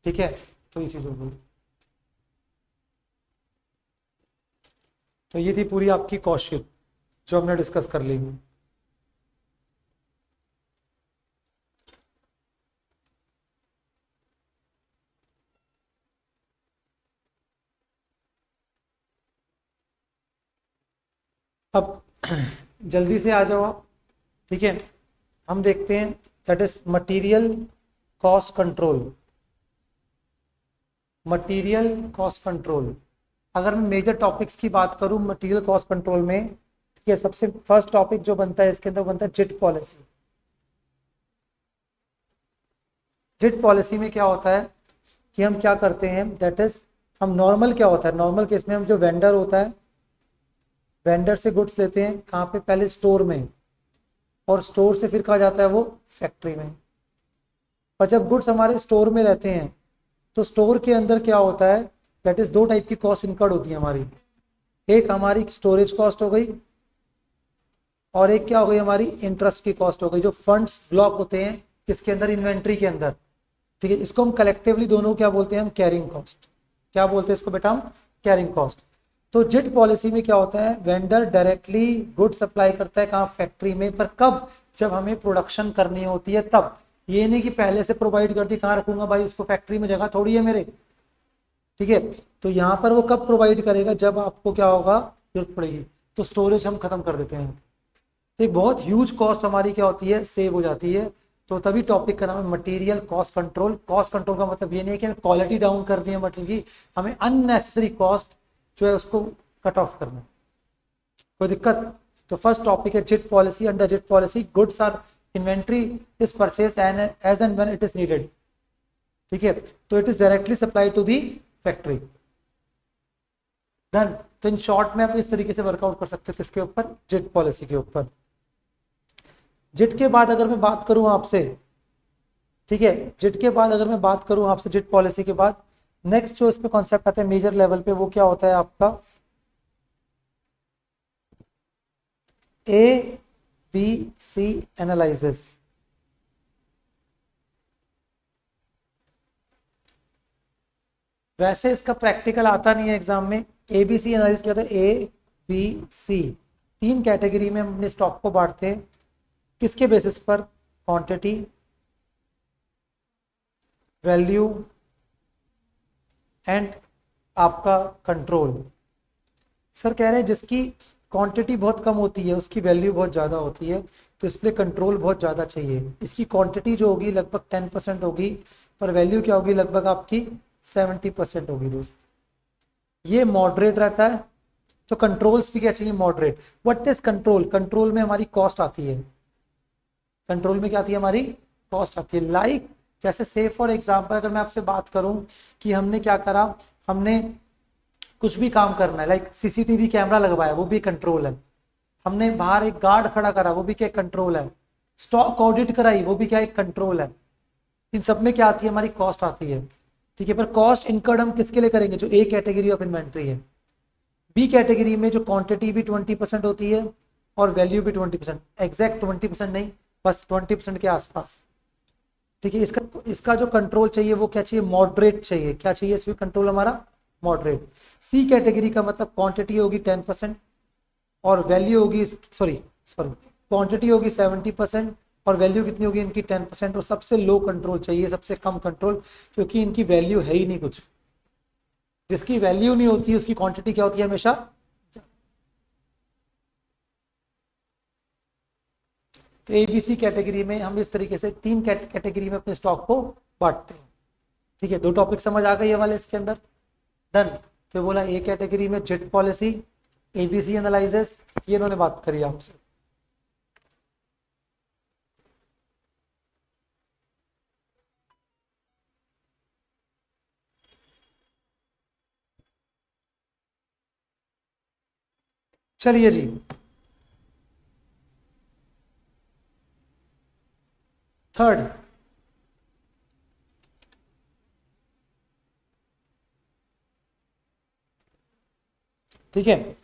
ठीक है, तो ये चीज हो गई। तो ये थी पूरी आपकी कॉस्ट शीट जो हमने डिस्कस कर ली। अब जल्दी से आ जाओ आप, ठीक है, हम देखते हैं that is material cost control. Material cost control, अगर मैं मेजर टॉपिक्स की बात करूं मटेरियल कॉस्ट कंट्रोल में, ठीक है, सबसे फर्स्ट टॉपिक जो बनता है इसके अंदर बनता है जिट पॉलिसी। जिट पॉलिसी में क्या होता है कि हम क्या करते हैं, दैट इज हम नॉर्मल क्या होता है, नॉर्मल केस में हम जो वेंडर होता है, वेंडर से गुड्स लेते हैं कहाँ पे, पहले स्टोर में, और स्टोर से फिर कहा जाता है वो फैक्ट्री में। पर जब गुड्स हमारे स्टोर में रहते हैं तो स्टोर के अंदर क्या होता है, दैट इज दो टाइप की कॉस्ट इनकर्ड होती है हमारी, एक हमारी स्टोरेज कॉस्ट हो गई और एक क्या हो गई हमारी इंटरेस्ट की कॉस्ट हो गई, जो फंड्स ब्लॉक होते हैं किसके अंदर, इन्वेंट्री के अंदर, ठीक है। इसको हम कलेक्टिवली दोनों क्या बोलते हैं, हम कैरिंग कॉस्ट, क्या बोलते हैं इसको बेटा, हम कैरिंग कॉस्ट। तो जिट पॉलिसी में क्या होता है, वेंडर डायरेक्टली गुड सप्लाई करता है कहाँ, फैक्ट्री में, पर कब, जब हमें प्रोडक्शन करनी होती है तब, ये नहीं कि पहले से प्रोवाइड कर दी, कहाँ रखूंगा भाई उसको, फैक्ट्री में जगह थोड़ी है मेरे, ठीक है। तो यहाँ पर वो कब प्रोवाइड करेगा, जब आपको क्या होगा, जरूरत पड़ेगी। तो स्टोरेज हम खत्म कर देते हैं, तो एक बहुत ह्यूज कॉस्ट हमारी क्या होती है, सेव हो जाती है। तो तभी टॉपिक का नाम है material cost control. Cost control का मतलब ये नहीं है कि हमें क्वालिटी डाउन करनी है मटेरियल की, हमें अननेसेसरी कॉस्ट जो है उसको कट ऑफ करना है। कोई दिक्कत? तो फर्स्ट टॉपिक है JIT policy. Under JIT policy goods or inventory is purchase as and when it is needed. ठीक है, तो it is directly supply to the factory. Done. तो इन शॉर्ट में आप इस तरीके से वर्कआउट कर सकते हैं किसके ऊपर, जिट पॉलिसी के ऊपर। जिट के बाद अगर मैं बात करूं आपसे, ठीक है, जिट के बाद अगर मैं बात करूं आपसे, जिट पॉलिसी के बाद नेक्स्ट जो इस पे कॉन्सेप्ट आता है मेजर लेवल पे, वो क्या होता है आपका ABC एनालिसिस। वैसे इसका प्रैक्टिकल आता नहीं है एग्जाम में। ABC एनालिसिस क्या होता है, ABC तीन कैटेगरी में हम अपने स्टॉक को बांटते हैं। किसके बेसिस पर, क्वांटिटी, वैल्यू एंड आपका कंट्रोल। सर कह रहे हैं जिसकी क्वांटिटी बहुत कम होती है उसकी वैल्यू बहुत ज़्यादा होती है, तो इस पर कंट्रोल बहुत ज़्यादा चाहिए। इसकी क्वांटिटी जो होगी लगभग 10% होगी, पर वैल्यू क्या होगी, लगभग आपकी 70% होगी दोस्त। ये मॉडरेट रहता है। तो कंट्रोल्स भी क्या चाहिए, moderate. What is control, control में हमारी कॉस्ट आती है। कंट्रोल में क्या आती है, हमारी कॉस्ट आती है। लाइक जैसे से फॉर एग्जांपल अगर मैं आपसे बात करूं कि हमने क्या करा, हमने कुछ भी काम करना है, लाइक सीसीटीवी कैमरा लगवाया, वो भी कंट्रोल है। हमने बाहर एक गार्ड खड़ा करा, वो भी क्या कंट्रोल है। स्टॉक ऑडिट कराई, वो भी क्या एक कंट्रोल है। इन सब में क्या आती है, हमारी कॉस्ट आती है। ठीक है, पर कॉस्ट इनकर्ड हम किसके लिए करेंगे, जो ए कैटेगरी ऑफ इन्वेंट्री है। बी कैटेगरी में जो क्वांटिटी भी 20% होती है और वैल्यू भी 20%, एग्जैक्ट 20% नहीं, बस 20% के आसपास। ठीक है, इसका इसका जो कंट्रोल चाहिए वो क्या चाहिए, मॉडरेट चाहिए। क्या चाहिए इसमें कंट्रोल हमारा, मॉडरेट। सी कैटेगरी का मतलब क्वांटिटी होगी 10% और वैल्यू होगी, सॉरी सॉरी, क्वांटिटी होगी 70% और वैल्यू कितनी होगी इनकी 10%। और सबसे लो कंट्रोल चाहिए, सबसे कम कंट्रोल, क्योंकि इनकी वैल्यू है ही नहीं कुछ। जिसकी वैल्यू नहीं होती उसकी क्वांटिटी क्या होती है, हमेशा। तो एबीसी कैटेगरी में हम इस तरीके से तीन कैटेगरी में अपने स्टॉक को बांटते हैं। ठीक है, दो टॉपिक समझ आ गए ये वाले इसके अंदर। डन। तो बोला ए कैटेगरी में जेट पॉलिसी, एबीसी एनालिसिस, ये इन्होंने बात करी आपसे। चलिए जी, थर्ड, ठीक है,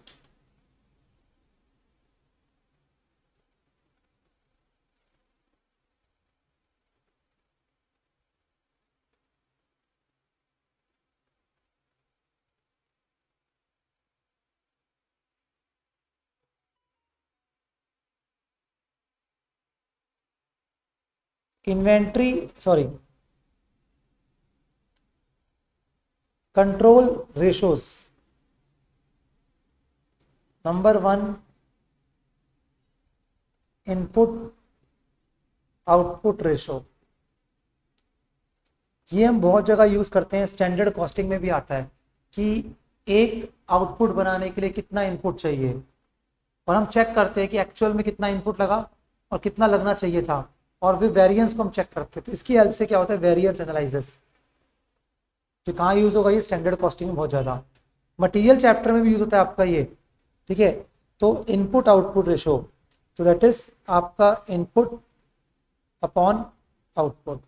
inventory, sorry, control ratios. Number 1, input output ratio. ये हम बहुत जगह यूज करते हैं, स्टैंडर्ड कॉस्टिंग में भी आता है कि एक आउटपुट बनाने के लिए कितना इनपुट चाहिए, और हम चेक करते हैं कि एक्चुअल में कितना इनपुट लगा और कितना लगना चाहिए था, और फिर वेरिएंस को हम चेक करते हैं। तो इसकी हेल्प से क्या होता है, वेरिएंस एनालिसिस। तो कहाँ यूज होगा ये, स्टैंडर्ड कॉस्टिंग में बहुत ज्यादा। मटेरियल चैप्टर में भी यूज होता है आपका ये। ठीक है, तो इनपुट आउटपुट रेशो, तो दैट इज आपका input upon output,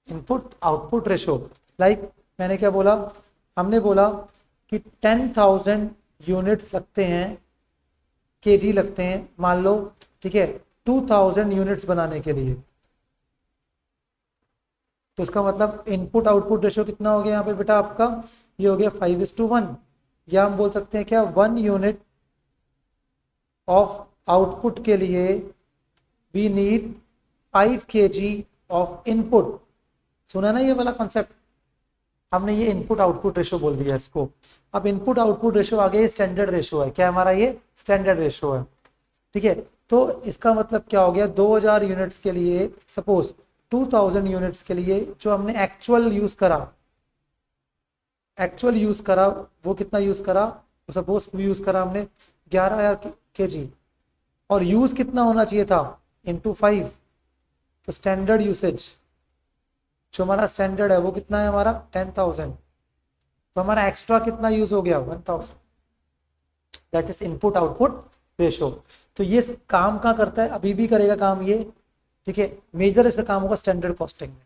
input output ratio. Like मैंने क्या बोला, हमने बोला कि 10,000 यूनिट्स लगते हैं, केजी लगते हैं मान लो। ठीक है, 2,000 यूनिट्स बनाने के लिए। तो इसका मतलब इनपुट आउटपुट रेशो कितना हो गया यहाँ पे बेटा आपका, ये हो गया 5:1। या हम बोल सकते हैं क्या, 1 यूनिट ऑफ आउटपुट के लिए we need 5 kg of input. सुना ना ये वाला कॉन्सेप्ट, हमने ये इनपुट आउटपुट रेशो बोल दिया इसको। अब इनपुट आउटपुट रेशो आगे स्टैंडर्ड रेशो है, क्या हमारा ये स्टैंडर्ड रेशो है, ठीक है। तो इसका मतलब क्या हो गया, 2000 यूनिट्स के लिए सपोज 2000 यूनिट्स के लिए जो हमने एक्चुअल यूज करा वो कितना यूज करा, सपोज यूज करा हमने 11,000 kg, और यूज कितना होना चाहिए था इंटू 5, तो स्टैंडर्ड यूसेज जो हमारा स्टैंडर्ड है वो कितना है हमारा 10,000, तो हमारा एक्स्ट्रा कितना यूज हो गया 1,000, that is input output ratio. तो ये काम कहाँ करता है, अभी भी करेगा काम ये, ठीक है। मेजर इसका काम होगा स्टैंडर्ड कॉस्टिंग में।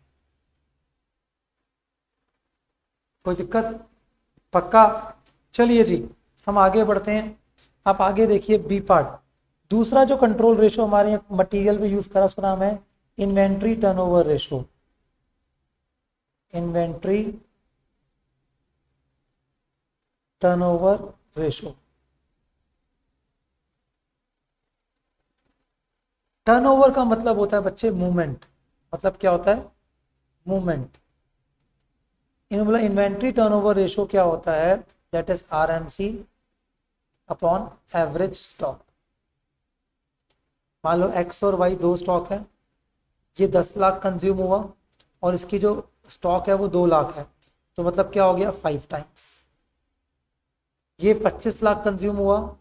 कोई दिक्कत, पक्का। चलिए जी हम आगे बढ़ते हैं। आप आगे देखिए बी पार्ट, दूसरा जो कंट्रोल रेशो हमारे यहाँ मटेरियल पे यूज करा उसका नाम है inventory turnover ratio. Inventory turnover ratio. Turnover का मतलब होता है बच्चे मूवमेंट, मतलब क्या होता है मूवमेंट। बोला इन्वेंट्री टर्नओवर रेशो क्या होता है, that is RMC upon average stock. मान लो एक्स और वाई दो स्टॉक है, ये 10 लाख कंज्यूम हुआ और इसकी जो स्टॉक है वो 2 लाख है, तो मतलब क्या हो गया 5 टाइम्स। ये 25 लाख कंज्यूम हुआ,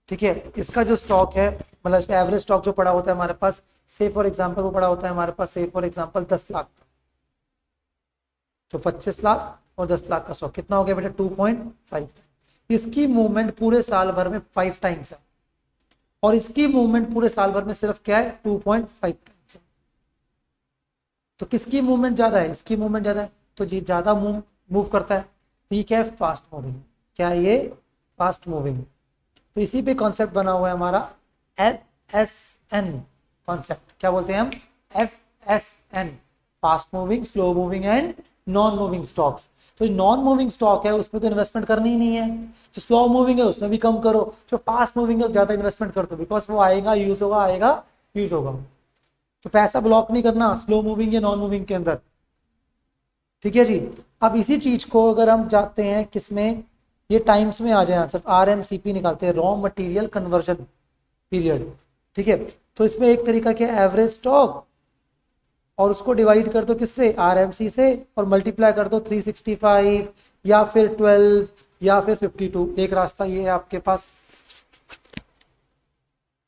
ठीक है। इसका जो स्टॉक है मतलब इसका एवरेज स्टॉक जो पड़ा होता है हमारे पास, से फॉर एग्जांपल वो पड़ा होता है हमारे पास से फॉर एग्जांपल 10 लाख का, तो 25 लाख और 10 लाख का स्टॉक कितना हो गया बेटा 2.5। इसकी मूवमेंट पूरे साल भर में 5 टाइम्स है और इसकी मूवमेंट पूरे साल भर में सिर्फ क्या है 2.5 टाइम्स है। तो किसकी मूवमेंट ज्यादा है, इसकी मूवमेंट ज्यादा है, तो ये ज्यादा मूव करता है, तो ये क्या है फास्ट मूविंग। क्या है ये फास्ट मूविंग। तो इसी पे कॉन्सेप्ट बना हुआ है हमारा FSN कॉन्सेप्ट। क्या बोलते हैं हम FSN, fast moving, slow moving and non moving stocks. तो नॉन मूविंग स्टॉक है उसमें तो इन्वेस्टमेंट करनी ही नहीं है, जो स्लो मूविंग है उसमें भी कम करो, जो फास्ट मूविंग है ज्यादा इन्वेस्टमेंट कर दो, बिकॉज वो आएगा यूज होगा, आएगा यूज होगा। तो पैसा ब्लॉक नहीं करना स्लो मूविंग या नॉन मूविंग के अंदर, ठीक है जी। अब इसी चीज को अगर हम जाते हैं किसमें, ये टाइम्स में आ जाए आंसर, RMCP निकालते हैं, रॉ मटेरियल कन्वर्जन पीरियड, ठीक है। तो इसमें एक तरीका क्या है एवरेज स्टॉक, और उसको डिवाइड कर दो किससे RMC से, और मल्टीप्लाई कर दो 365 या फिर 12 या फिर 52, एक रास्ता ये है आपके पास।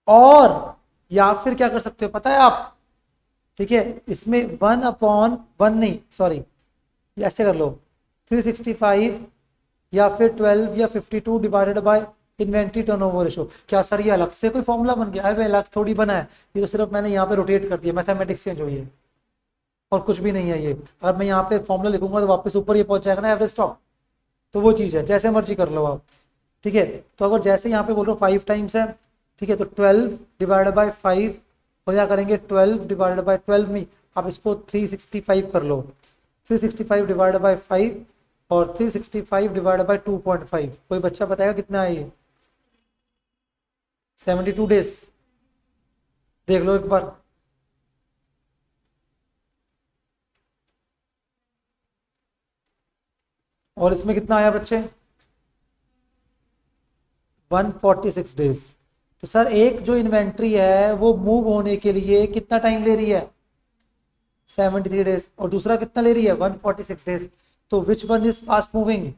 और या फिर क्या कर सकते हो पता है आप, ठीक है, इसमें 1/1 नहीं सॉरी, ऐसे कर लो 365 या फिर 12 या 52 divided by inventory turnover ratio. क्या सर ये अलग से कोई फॉर्मूला बन गया, अरे अलग थोड़ी बना है, ये तो सिर्फ मैंने यहाँ पे रोटेट कर दिया, मैथमेटिक्स चेंज हुई है और कुछ भी नहीं है ये। अगर मैं यहाँ पे फॉर्मूला लिखूंगा तो वापस ऊपर ये पहुंच जाएगा ना एवरेज स्टॉक, तो वो चीज़ है, जैसे मर्जी कर लो आप, ठीक है। तो अगर जैसे यहाँ पे बोल रहा हूँ 5 टाइम्स है, ठीक है, तो 12 डिवाइडेड बाय 5 और क्या करेंगे 12 डिवाइडेड बाय 12 नहीं, आप इसको 365 कर लो, 365 डिवाइडेड बाय 5 और 365 डिवाइडेड बाय 2.5, कोई बच्चा बताएगा कितना है ये 72 डेज, देख लो एक बार। और इसमें कितना आया बच्चे 146 डेज। तो सर एक जो इन्वेंट्री है वो मूव होने के लिए कितना टाइम ले रही है 73 डेज, और दूसरा कितना ले रही है 146 डेज। तो which one is fast moving,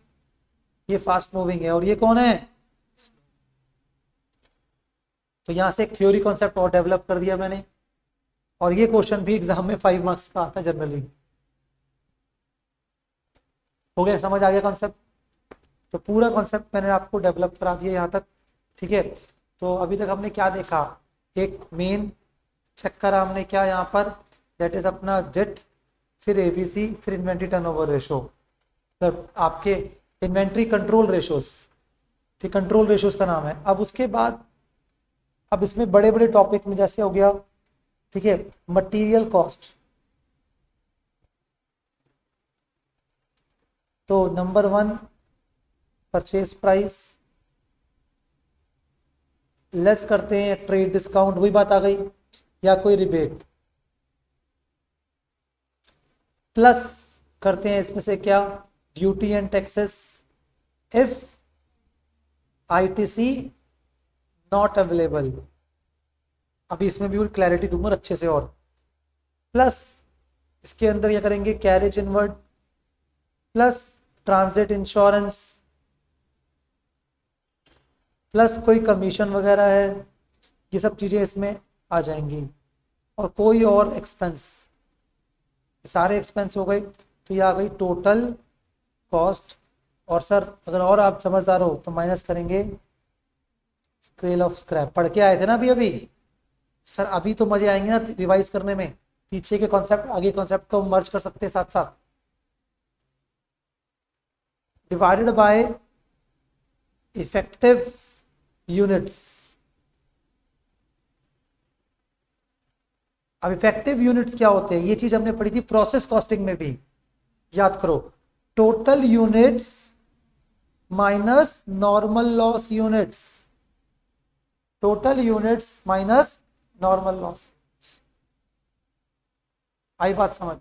ये फास्ट मूविंग है, और ये कौन है। तो यहां से एक थ्योरी कॉन्सेप्ट और डेवलप कर दिया मैंने, और ये क्वेश्चन भी एग्जाम में 5 मार्क्स का आता है जनरली। हो गया, समझ आ गया कॉन्सेप्ट। तो पूरा कॉन्सेप्ट मैंने आपको डेवलप करा दिया यहाँ तक, ठीक है। तो अभी तक हमने क्या देखा, एक मेन चेक करा हमने क्या यहाँ पर, दैट इज अपना जेट, फिर ABC, फिर इन्वेंट्री टर्नओवर रेशो, फिर आपके इन्वेंट्री कंट्रोल रेशोस, ठीक, कंट्रोल रेशोस का नाम है। अब उसके बाद अब इसमें बड़े बड़े टॉपिक में जैसे हो गया, ठीक है, मटेरियल कॉस्ट। तो नंबर 1 परचेज प्राइस, लेस करते हैं ट्रेड डिस्काउंट, वही बात आ गई, या कोई रिबेट, प्लस करते हैं इसमें से क्या, duty and taxes if ITC not available. अभी इसमें भी क्लैरिटी दूंगा अच्छे से। और प्लस इसके अंदर क्या करेंगे, carriage inward plus transit insurance plus कोई कमीशन वगैरह है, ये सब चीज़ें इसमें आ जाएंगी। और कोई और एक्सपेंस, सारे एक्सपेंस हो गए। तो ये आ गई टोटल कॉस्ट। और सर अगर और आप समझदार हो तो माइनस करेंगे स्केल ऑफ स्क्रैप। पढ़ के आए थे ना अभी अभी सर, अभी तो मजे आएंगे ना रिवाइज करने में, पीछे के कॉन्सेप्ट आगे कॉन्सेप्ट को मर्ज कर सकते हैं साथ साथ। Divided by effective units. अब इफेक्टिव यूनिट्स क्या होते हैं, ये चीज हमने पढ़ी थी प्रोसेस कॉस्टिंग में भी, याद करो। Total units minus normal loss units, total units minus normal loss. आई बात समझ?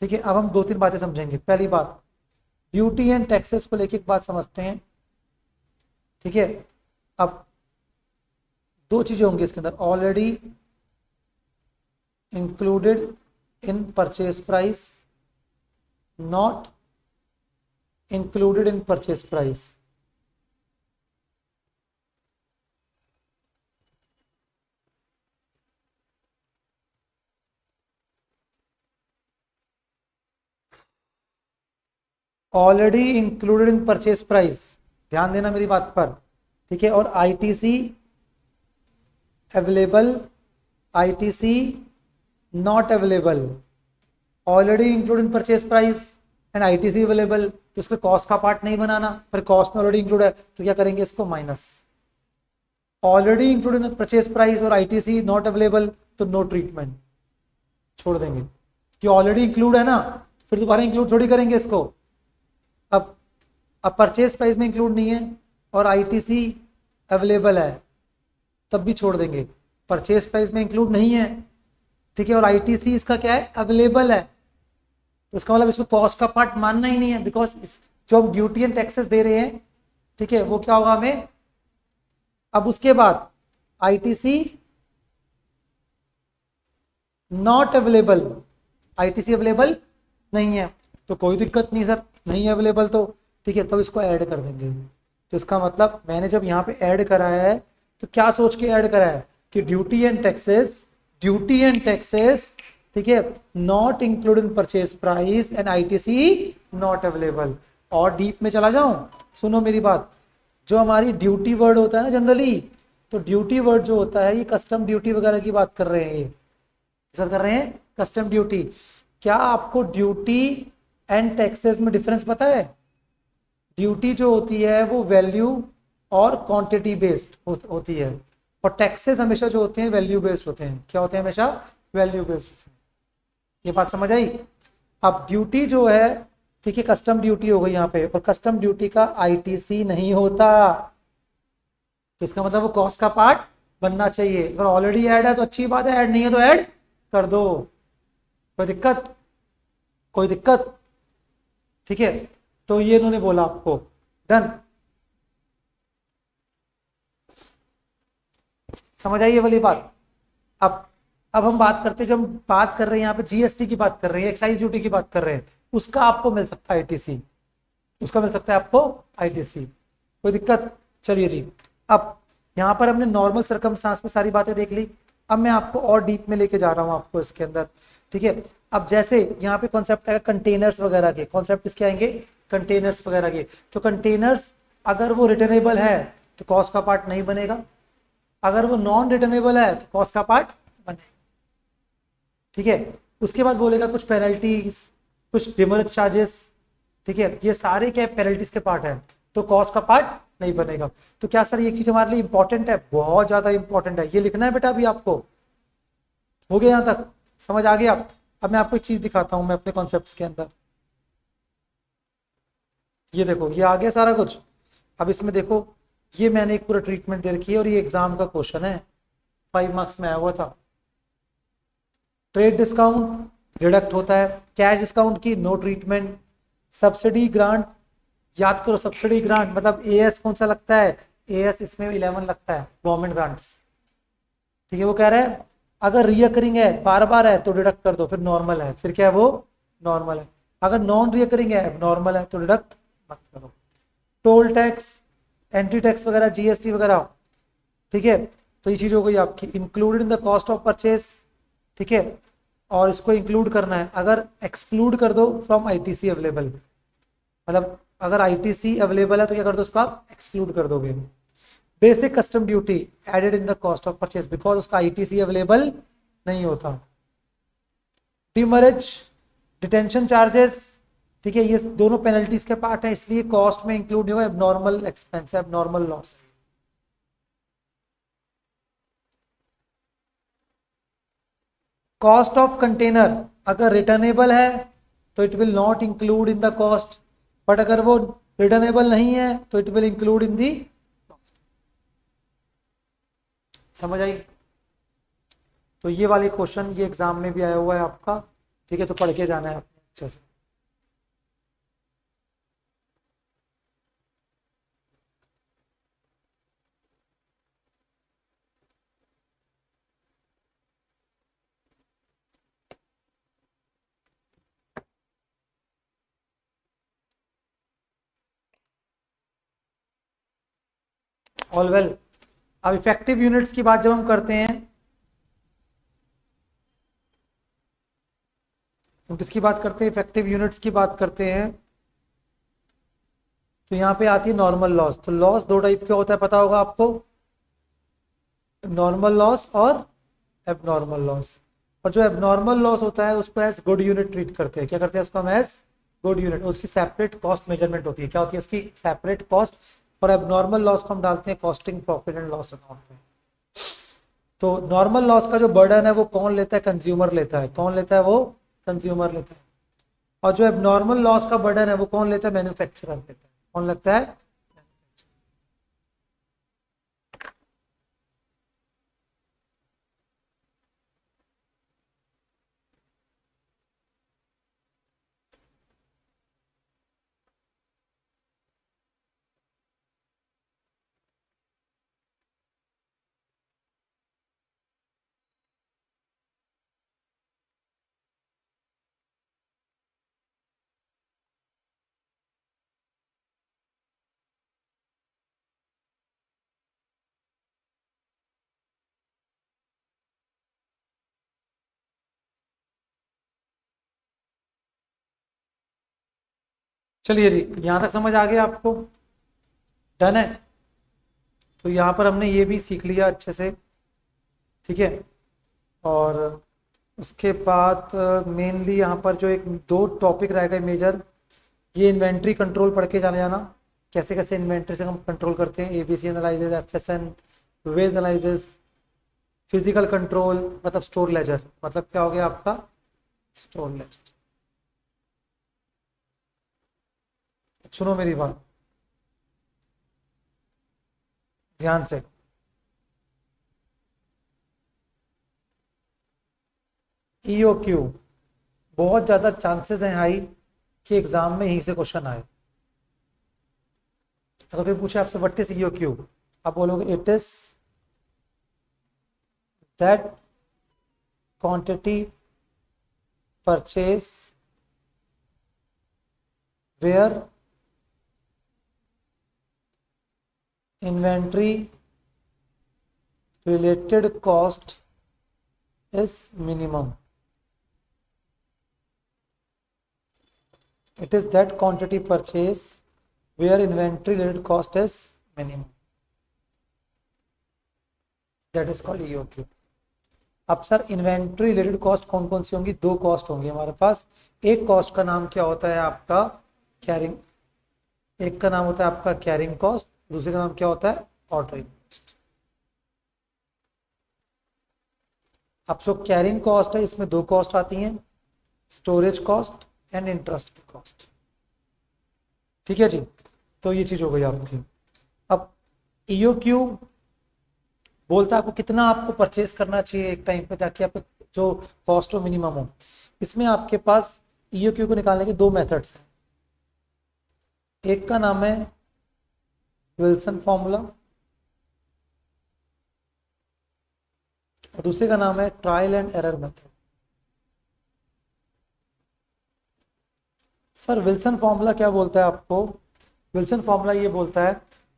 ठीक है, अब हम दो तीन बातें समझेंगे। पहली बात, ड्यूटी एंड टैक्सेस को लेके एक बात समझते हैं। ठीक है, अब दो चीजें होंगी इसके अंदर, already included in purchase price, not included in purchase price. Already included in purchase price, ध्यान देना मेरी बात पर। ठीक है, और ITC available, ITC not available. Already include in purchase price and ITC available, तो इसका कॉस्ट का पार्ट नहीं बनाना, पर कॉस्ट में ऑलरेडी इंक्लूड है तो क्या करेंगे, इसको minus. Already include in purchase price और आईटीसी नॉट अवेलेबल, तो नो ट्रीटमेंट, छोड़ देंगे। कि ऑलरेडी इंक्लूड है ना, फिर दोबारा इंक्लूड थोड़ी करेंगे इसको। अब परचेज प्राइस में इंक्लूड नहीं है और आईटीसी अवेलेबल है, तब भी छोड़ देंगे। परचेज प्राइस में इंक्लूड नहीं है, ठीक है, और आईटीसी इसका क्या है, अवेलेबल है, तो इसका मतलब इसको कॉस्ट का पार्ट मानना ही नहीं है, बिकॉज जो हम ड्यूटी एंड टैक्सेस दे रहे हैं, ठीक है, वो क्या होगा हमें। अब उसके बाद ITC not available, ITC available नहीं है, तो कोई दिक्कत नहीं सर, नहीं है अवेलेबल तो ठीक है, तब इसको ऐड कर देंगे। तो इसका मतलब मैंने जब यहाँ पे ऐड करा है तो क्या सोच के ऐड करा है कि duty and taxes, duty and taxes, ठीक है, not include in purchase price and ITC not available. और डीप में चला जाऊं, सुनो मेरी बात। जो हमारी ड्यूटी वर्ड होता है ना जनरली, तो ड्यूटी वर्ड जो होता है, ये कस्टम ड्यूटी वगैरह की बात कर रहे हैं, ये किस बात कर रहे हैं, कस्टम ड्यूटी। क्या आपको ड्यूटी एंड टैक्सेस में डिफरेंस पता है? ड्यूटी जो होती है वो वैल्यू और क्वांटिटी बेस्ड होती है, और टैक्सेस हमेशा जो होते हैं वैल्यू बेस्ड होते हैं। क्या होते हैं? हमेशा वैल्यू बेस्ड होते हैं। ये बात समझ आई? अब ड्यूटी जो है, ठीक है, कस्टम ड्यूटी हो गई यहाँ पे, और कस्टम ड्यूटी का आईटीसी नहीं होता, तो इसका मतलब वो कॉस्ट का पार्ट बनना चाहिए। अगर ऑलरेडी ऐड है तो अच्छी बात है, ऐड नहीं है तो ऐड कर दो, कोई दिक्कत, कोई दिक्कत, ठीक है। तो ये इन्होंने बोला आपको, डन, समझ आई ये वाली बात? अब हम बात करते हैं, जब हम बात कर रहे हैं यहाँ पे जीएसटी की बात कर रहे हैं, एक्साइज ड्यूटी की बात कर रहे हैं, उसका आपको मिल सकता है आईटीसी, उसका मिल सकता है आपको आईटीसी, कोई दिक्कत? चलिए जी, अब यहाँ पर हमने नॉर्मल सर्कमस्टांस में सारी बातें देख ली। अब मैं आपको और डीप में लेके जा रहा हूँ आपको इसके अंदर, ठीक है। अब जैसे यहाँ पे कॉन्सेप्ट आएगा कंटेनर्स वगैरह के, कॉन्सेप्ट किसके आएंगे? कंटेनर्स वगैरह के। तो कंटेनर्स अगर वो रिटर्नेबल है तो कॉस्ट का पार्ट नहीं बनेगा, अगर वो नॉन रिटर्नेबल है तो कॉस्ट का पार्ट बनेगा, ठीक है। उसके बाद बोलेगा कुछ पेनल्टीज, कुछ डिमरेज चार्जेस, ठीक है, ये सारे क्या पेनल्टीज के पार्ट है, तो कॉस्ट का पार्ट नहीं बनेगा। तो क्या सर ये चीज हमारे लिए इंपॉर्टेंट है? बहुत ज्यादा इंपॉर्टेंट है, ये लिखना है बेटा अभी आपको। हो गया यहाँ तक, समझ आ गया? अब मैं आपको एक चीज दिखाता हूं मैं अपने कॉन्सेप्ट्स के अंदर, ये देखो, ये आ गया सारा कुछ। अब इसमें देखो, ये मैंने एक पूरा ट्रीटमेंट दे रखी है, और ये एग्जाम का क्वेश्चन है, 5 मार्क्स में आया हुआ था। ट्रेड डिस्काउंट डिडक्ट होता है। कैश डिस्काउंट की नो ट्रीटमेंट। सब्सिडी ग्रांट, याद करो सब्सिडी ग्रांट मतलब एएस कौन सा लगता है, एएस इसमें 11 लगता है, गवर्नमेंट ग्रांट्स। ठीक है, वो कह रहा है अगर रियकरिंग है, बार बार है तो डिडक्ट कर दो, फिर नॉर्मल है, फिर क्या है वो नॉर्मल है। अगर नॉन रियकरिंग है, नॉर्मल है, तो डिडक्ट मत करो। टोल टैक्स, एंटी टैक्स वगैरह, जीएसटी वगैरह, ठीक है, तो ये चीज हो गई आपकी included in the cost of purchase. ठीक है, और इसको इंक्लूड करना है, अगर एक्सक्लूड कर दो फ्रॉम आईटीसी अवेलेबल, मतलब अगर आईटीसी अवेलेबल है तो क्या कर दो, उसको आप एक्सक्लूड कर दोगे। Basic custom duty added in the cost of purchase because उसका आईटीसी अवेलेबल नहीं होता। डिमरेज, डिटेंशन चार्जेस, ठीक है, ये दोनों पेनल्टीज के पार्ट है, इसलिए कॉस्ट में इंक्लूड होगा। एबनॉर्मल एक्सपेंस है, एबनॉर्मल लॉस है। कॉस्ट ऑफ कंटेनर अगर रिटर्नेबल है तो it will not include in the cost, but अगर वो रिटर्नेबल नहीं है तो it will include in the cost. समझ आई? तो ये वाले क्वेश्चन ये एग्जाम में भी आया हुआ है आपका। ठीक है, तो पढ़ के जाना है आपने अच्छे से। All well. अब इफेक्टिव यूनिट्स की बात जब हम करते हैं, हम किसकी बात करते हैं, इफेक्टिव यूनिट्स की बात करते हैं, तो यहाँ पे आती है नॉर्मल लॉस। तो लॉस दो टाइप के होता है, पता होगा आपको, नॉर्मल लॉस और एबनॉर्मल लॉस। और जो एबनॉर्मल लॉस होता है उसको एज गुड यूनिट ट्रीट करते हैं। क्या करते हैं उसको हम, एज गुड यूनिट। उसकी सेपरेट कॉस्ट मेजरमेंट होती है। क्या होती है उसकी, सेपरेट कॉस्ट। और एबनॉर्मल लॉस को हम डालते हैं costing profit and loss account में। तो नॉर्मल लॉस का जो बर्डन है वो कौन लेता है, कंज्यूमर लेता है। कौन लेता है, वो कंज्यूमर लेता है। और जो एबनॉर्मल लॉस का बर्डन है वो कौन लेता है, मैन्युफैक्चरर लेता है। कौन लगता है, चलिए जी, यहां तक समझ आ गया आपको, डन है। तो यहाँ पर हमने ये भी सीख लिया अच्छे से। ठीक है, और उसके बाद मेनली यहाँ पर जो एक दो टॉपिक रह गए मेजर, ये इन्वेंट्री कंट्रोल पढ़ के जाने जाना, कैसे कैसे इन्वेंट्री से हम कंट्रोल करते हैं, ABC analysis, FSN, VED analysis, physical control, मतलब स्टोर लेजर, मतलब क्या हो गया आपका स्टोर लेजर। सुनो मेरी बात ध्यान से। ईओक्यू बहुत ज्यादा चांसेस हैं हाई कि एग्जाम में यहीं से क्वेश्चन आए। अगर कोई पूछे आपसे व्हाट इज ईओक्यू, आप बोलोगे it is that quantity purchase where inventory related cost is minimum. It is that quantity purchase where inventory related cost is minimum. That is called EOQ. अब सर इन्वेंट्री रिलेटेड कॉस्ट कौन कौन सी होंगी, दो cost होंगी हमारे पास। एक cost का नाम क्या होता है आपका कैरिंग, एक का नाम होता है आपका कैरिंग कॉस्ट, दूसरे का नाम क्या होता है ऑर्डरिंग कॉस्ट। अब जो कैरिंग कॉस्ट है इसमें दो कॉस्ट आती हैं, स्टोरेज कॉस्ट एंड इंटरेस्ट की कॉस्ट। ठीक है जी, तो ये चीज हो गई आपकी। अब ईओक्यू बोलता है आपको कितना आपको परचेज करना चाहिए एक टाइम पे ताकि आपको जो कॉस्ट हो मिनिमम हो। इसमें आपके पास ईओक्यू को निकालने के दो मेथड्स हैं। एक का नाम है विल्सन फॉर्मूला और दूसरे का नाम है trial and error method. Sir Wilson formula क्या बोलता है आपको? विल्सन फॉर्मूला ये बोलता है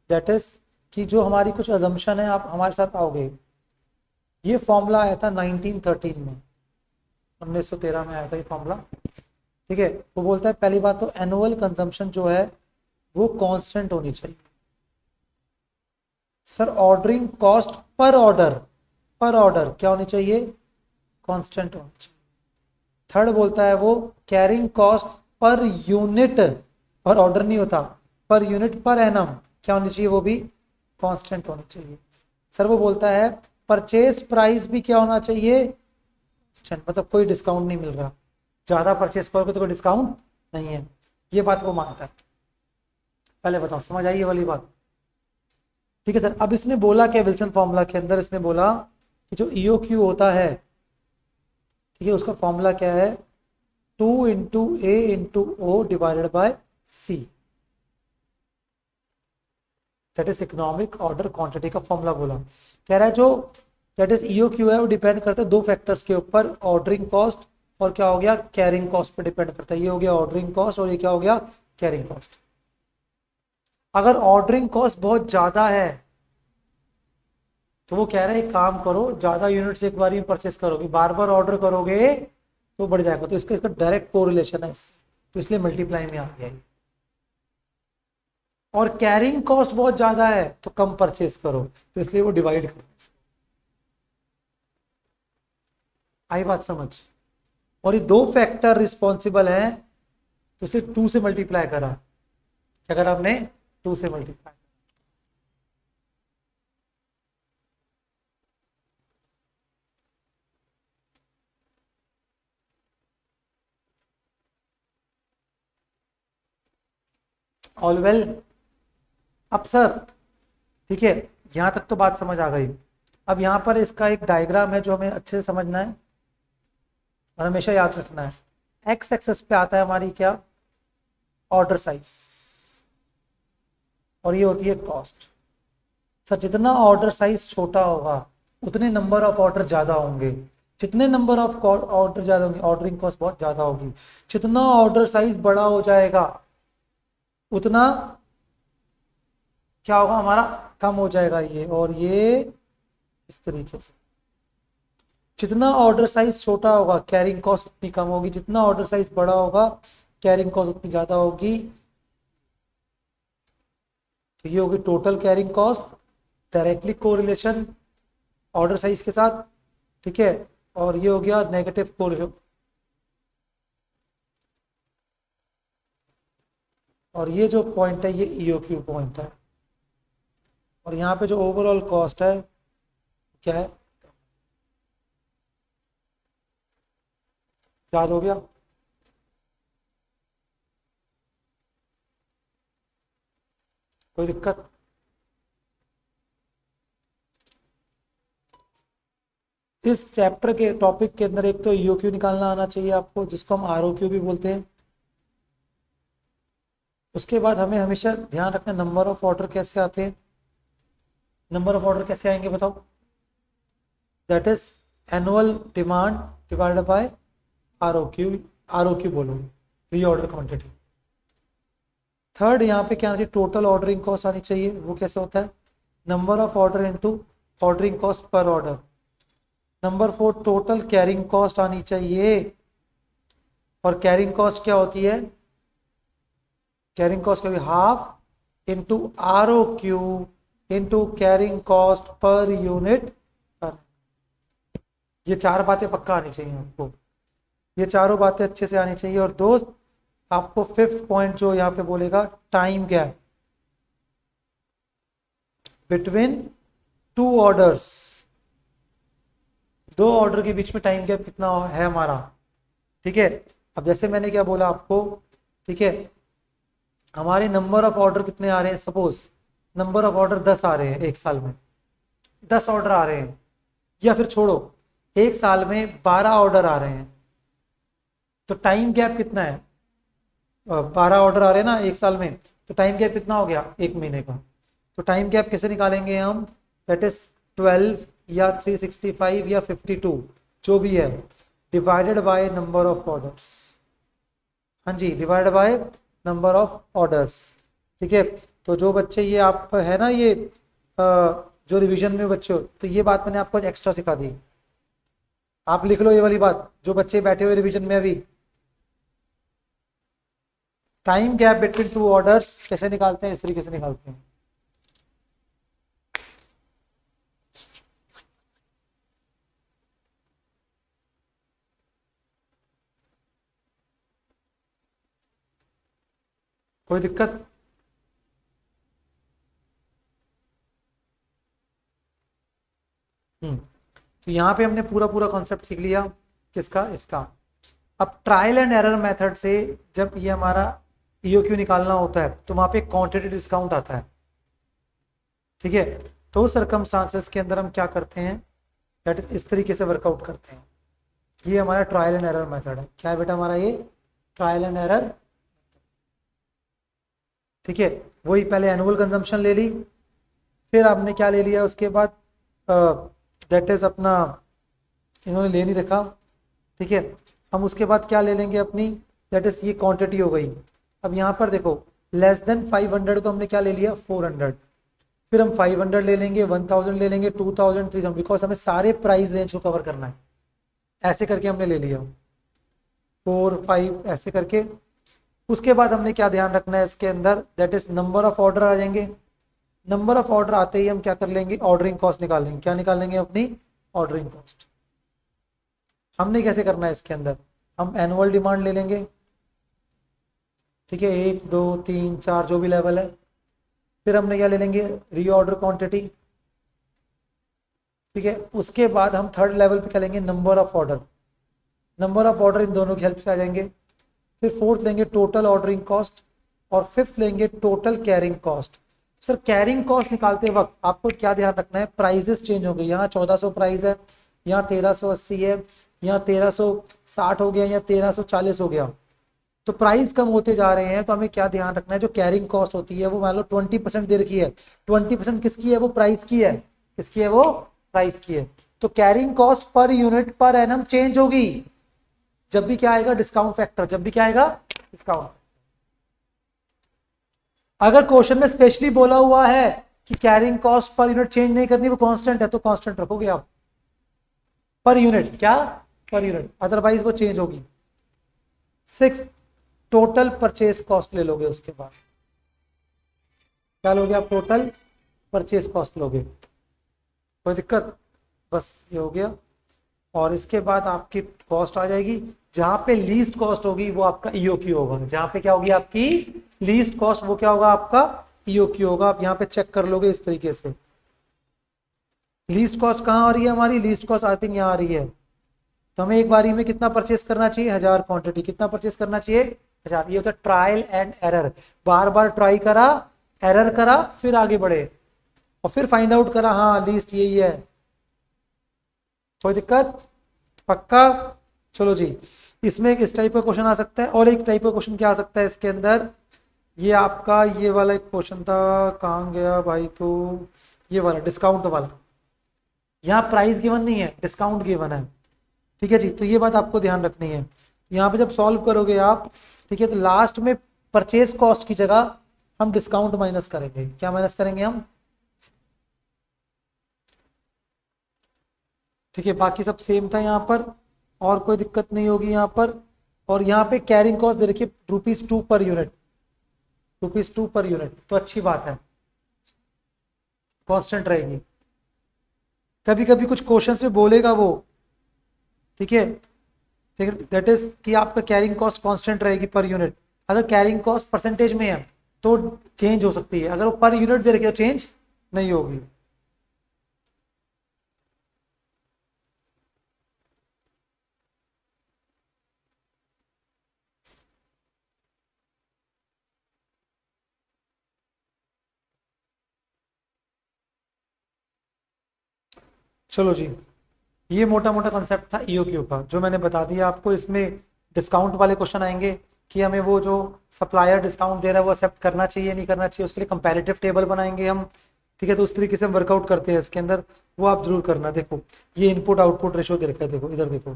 दैट इज कि जो हमारी कुछ अजम्पशन है, आप हमारे साथ आओगे। ये फॉर्मूला आया था 1913 में, 1913 में आया था ये फॉर्मूला। ठीक है, वो बोलता है पहली बात तो एनुअल कंजम्पशन जो है वो कांस्टेंट होनी चाहिए। Sir ordering cost per order क्या होनी चाहिए? कांस्टेंट होनी चाहिए। थर्ड बोलता है वो कैरिंग कॉस्ट पर यूनिट, पर ऑर्डर नहीं होता, पर यूनिट पर एनम क्या होनी चाहिए? वो भी कांस्टेंट होनी चाहिए। सर वो बोलता है परचेज प्राइस भी क्या होना चाहिए? मतलब कोई डिस्काउंट नहीं मिल रहा, ज्यादा परचेज करोगे तो कोई डिस्काउंट नहीं है। ये बात वो मानता है। पहले बताओ समझ आई ये वाली बात? ठीक है सर। अब इसने बोला क्या विल्सन फॉर्मूला के अंदर? इसने बोला कि जो ईओक्यू होता है, ठीक है, उसका फॉर्मूला क्या है? 2 into A into O divided by C, that is economic order quantity का फॉर्मूला बोला। कह रहा है जो दैट इज ईओक्यू है वो डिपेंड करता है दो फैक्टर्स के ऊपर, ऑर्डरिंग कॉस्ट और क्या हो गया? कैरिंग कॉस्ट पे डिपेंड करता है। ये हो गया ऑर्डरिंग कॉस्ट और ये क्या हो गया? Carrying cost. अगर ऑर्डरिंग कॉस्ट बहुत ज्यादा है तो वो कह रहे हैं एक काम करो, ज्यादा यूनिट्स एक बार ही परचेस करोगे, बार बार ऑर्डर करोगे तो बढ़ जाएगा। तो इसका इसका डायरेक्ट कोरिलेशन है इससे, तो इसलिए मल्टीप्लाई में आ गया ये। और कैरिंग कॉस्ट बहुत ज्यादा है तो कम परचेस करो, तो इसलिए वो डिवाइड कर। आई बात समझ? और ये दो फैक्टर रिस्पॉन्सिबल हैं तो इसलिए 2 से मल्टीप्लाई करा। क्या करा हमने? 2 से मल्टीप्लाई। All well? अब सर ठीक है, यहां तक तो बात समझ आ गई। अब यहां पर इसका एक डायग्राम है जो हमें अच्छे से समझना है और हमेशा याद रखना है। एक्स एक्सेस पे आता है हमारी क्या? ऑर्डर साइज, और ये होती है कॉस्ट। सर जितना ऑर्डर साइज छोटा होगा उतने नंबर ऑफ ऑर्डर ज्यादा होंगे, जितने नंबर ऑफ ऑर्डर ज्यादा होंगे ऑर्डरिंग कॉस्ट बहुत ज्यादा होगी। जितना ऑर्डर साइज बड़ा हो जाएगा उतना क्या होगा? हमारा कम हो जाएगा ये और ये, इस तरीके से। जितना ऑर्डर साइज छोटा होगा कैरिंग कॉस्ट उतनी कम होगी, जितना ऑर्डर साइज बड़ा होगा कैरिंग कॉस्ट उतनी ज्यादा होगी। तो ये होगी total carrying cost, directly correlation order size के साथ। ठीक है, और ये हो गया नेगेटिव कोरिलेशन, और ये जो पॉइंट है ये ईओक्यू पॉइंट है। और यहाँ पे जो ओवरऑल कॉस्ट है क्या है? याद हो गया? कोई दिक्कत? इस चैप्टर के टॉपिक के अंदर एक तो ईओक्यू निकालना आना चाहिए आपको, जिसको हम आरओक्यू भी बोलते हैं। उसके बाद हमें हमेशा ध्यान रखना नंबर ऑफ ऑर्डर कैसे आते हैं। नंबर ऑफ ऑर्डर कैसे आएंगे बताओ? That is annual demand divided by ROQ. ROQ बोलो, री ऑर्डर क्वांटिटी। थर्ड यहाँ पे क्या आना चाहिए? टोटल ऑर्डरिंग कॉस्ट आनी चाहिए। वो कैसे होता है? Number of order into ordering cost per order. Number 4 total carrying cost आनी चाहिए। और कैरिंग कॉस्ट क्या होती है? कैरिंग कॉस्ट का भी half into ROQ into carrying cost per unit per. ये चार बातें पक्का आनी चाहिए आपको, ये चारों बातें अच्छे से आनी चाहिए। और दोस्त आपको फिफ्थ पॉइंट जो यहाँ पे बोलेगा, time gap between two orders. दो ऑर्डर के बीच में टाइम गैप कितना है हमारा? ठीक है, अब जैसे मैंने क्या बोला आपको, ठीक है, हमारे नंबर ऑफ ऑर्डर कितने आ रहे हैं? सपोज नंबर ऑफ ऑर्डर 10 आ रहे हैं एक साल में, 10 ऑर्डर आ रहे हैं, या फिर छोड़ो एक साल में 12 ऑर्डर आ रहे हैं। तो टाइम गैप कितना है, 12 ऑर्डर आ रहे हैं ना एक साल में, तो टाइम गैप कितना हो गया, एक महीने का। तो टाइम गैप कैसे निकालेंगे हम, दैट इज 12 या 365 या 52 जो भी है, divided by number of orders. हाँ जी, divided by number of orders. ठीक है, तो जो बच्चे ये आप है ना ये जो रिवीजन में बच्चे हो, तो ये बात मैंने आपको एक्स्ट्रा सिखा दी। आप लिख लो ये वाली बात, जो बच्चे बैठे हुए रिवीजन में अभी, time gap between two orders कैसे निकालते हैं, इस तरीके से निकालते हैं। कोई दिक्कत? तो यहाँ पे हमने पूरा पूरा कॉन्सेप्ट सीख लिया, किसका, इसका। अब ट्रायल एंड एरर मेथड से जब ये हमारा ईओक्यू निकालना होता है तो वहां पे क्वांटिटी डिस्काउंट आता है। ठीक है, तो सर्कमस्टांसेस के अंदर हम क्या करते हैं, दैट इज इस तरीके से वर्कआउट करते हैं। ये हमारा ट्रायल एंड एरर मेथड है। क्या है बेटा हमारा ये, ट्रायल एंड एरर। ठीक है, वही पहले एनुअल कंजम्पशन ले ली, फिर आपने क्या ले लिया उसके बाद, दैट इज अपना, इन्होंने ले नहीं रखा। ठीक है, हम उसके बाद क्या ले लेंगे अपनी, दैट इज ये क्वांटिटी हो गई। अब यहाँ पर देखो, लेस देन 500 को हमने क्या ले लिया, 400। फिर हम 500 ले लेंगे, 1000 ले लेंगे, 2000, 3000, बिकॉज हमें सारे प्राइस रेंज को कवर करना है। ऐसे करके हमने ले लिया 4 5 ऐसे करके। उसके बाद हमने क्या ध्यान रखना है इसके अंदर, that is number of order आ जाएंगे। नंबर ऑफ ऑर्डर आते ही हम क्या कर लेंगे, ऑर्डरिंग कॉस्ट निकालेंगे। क्या निकालेंगे, अपनी ऑर्डरिंग कॉस्ट। हमने कैसे करना है इसके अंदर, हम एनुअल डिमांड ले लेंगे। ठीक है, 1 2 3 4 जो भी लेवल है। फिर हमने क्या ले लेंगे, रीऑर्डर क्वांटिटी। ठीक है, उसके बाद हम थर्ड लेवल पे क्या लेंगे, number of order. Number of order in दोनों की हेल्प से आ जाएंगे। फिर फोर्थ लेंगे टोटल ऑर्डरिंग कॉस्ट, और फिफ्थ लेंगे total carrying cost. Sir carrying cost निकालते वक्त आपको क्या ध्यान रखना है, प्राइजेस चेंज हो गए। यहाँ 1400 प्राइस है, यहाँ 1380 है, यहाँ 1360 हो गया, या 1340 हो गया। तो प्राइस कम होते जा रहे हैं, तो हमें क्या ध्यान रखना है, जो कैरिंग कॉस्ट होती है वो मान लो 20% दे रखी है। 20% किसकी है, वो प्राइस की है। किसकी है, वो प्राइस की है। तो carrying cost per unit per annum change होगी जब भी क्या आएगा, डिस्काउंट फैक्टर। जब भी क्या आएगा, डिस्काउंट। अगर क्वेश्चन में स्पेशली बोला हुआ है कि carrying cost per unit change नहीं करनी, वो कांस्टेंट है, तो कांस्टेंट रखोगे आप पर यूनिट, क्या, पर यूनिट, अदरवाइज वो चेंज होगी। 6 टोटल परचेज कॉस्ट ले लोगे। उसके बाद क्या लोगे आप, टोटल परचेज कॉस्ट लोगे। कोई दिक्कत, बस ये हो गया। और इसके बाद आपकी कॉस्ट आ जाएगी, जहां पे लीस्ट कॉस्ट होगी वो आपका ईओक्यू होगा। जहां पे क्या होगी आपकी लीस्ट कॉस्ट, वो क्या होगा, आपका ईओक्यू होगा। आप यहाँ पे चेक कर लोगे इस तरीके से। लीस्ट कॉस्ट कहाँ आ रही है हमारी, लीस्ट कॉस्ट आई थिंक यहाँ आ रही है। तो हमें एक बारी में कितना परचेस करना चाहिए, 1000 क्वांटिटी। कितना परचेस करना चाहिए, 1000। ये होता है trial and error. Bar bar try करा, एरर करा, फिर आगे बढ़े, और फिर फाइंड आउट करा, हाँ लीस्ट यही है। कोई दिक्कत, पक्का। चलो जी, इसमें एक इस टाइप का क्वेश्चन आ सकता है, और एक टाइप का क्वेश्चन क्या आ सकता है इसके अंदर, ये आपका ये वाला एक क्वेश्चन था, कहाँ गया भाई, तो ये वाला डिस्काउंट वाला। यहाँ प्राइस गिवन नहीं है, डिस्काउंट गिवन है। ठीक है जी, तो ये बात आपको ध्यान रखनी है। यहाँ पे जब सॉल्व करोगे आप, ठीक है, तो लास्ट में परचेज कॉस्ट की जगह हम डिस्काउंट माइनस करेंगे। क्या माइनस करेंगे हम, ठीक है। बाकी सब सेम था यहाँ पर, और कोई दिक्कत नहीं होगी यहाँ पर। और यहाँ पे कैरिंग कॉस्ट दे रखिए ₹2 पर यूनिट, ₹2 पर यूनिट, तो अच्छी बात है, कांस्टेंट रहेगी। कभी कभी कुछ क्वेश्चंस में बोलेगा वो, ठीक है, दैट इज कि आपका कैरिंग कॉस्ट कांस्टेंट रहेगी पर यूनिट। अगर कैरिंग कॉस्ट परसेंटेज में है तो चेंज हो सकती है, अगर वो पर यूनिट दे रखी है तो चेंज नहीं होगी। चलो जी, ये मोटा मोटा कंसेप्ट था ईओक्यू का, जो मैंने बता दिया आपको। इसमें डिस्काउंट वाले क्वेश्चन आएंगे कि हमें वो जो सप्लायर डिस्काउंट दे रहा है वो एक्सेप्ट करना चाहिए नहीं करना चाहिए, उसके लिए कंपैरेटिव टेबल बनाएंगे हम। ठीक है, तो उस तरीके से हम वर्कआउट करते हैं इसके अंदर, वो आप जरूर करना। देखो ये इनपुट आउटपुट रेशो दे रखा है, देखो इधर देखो,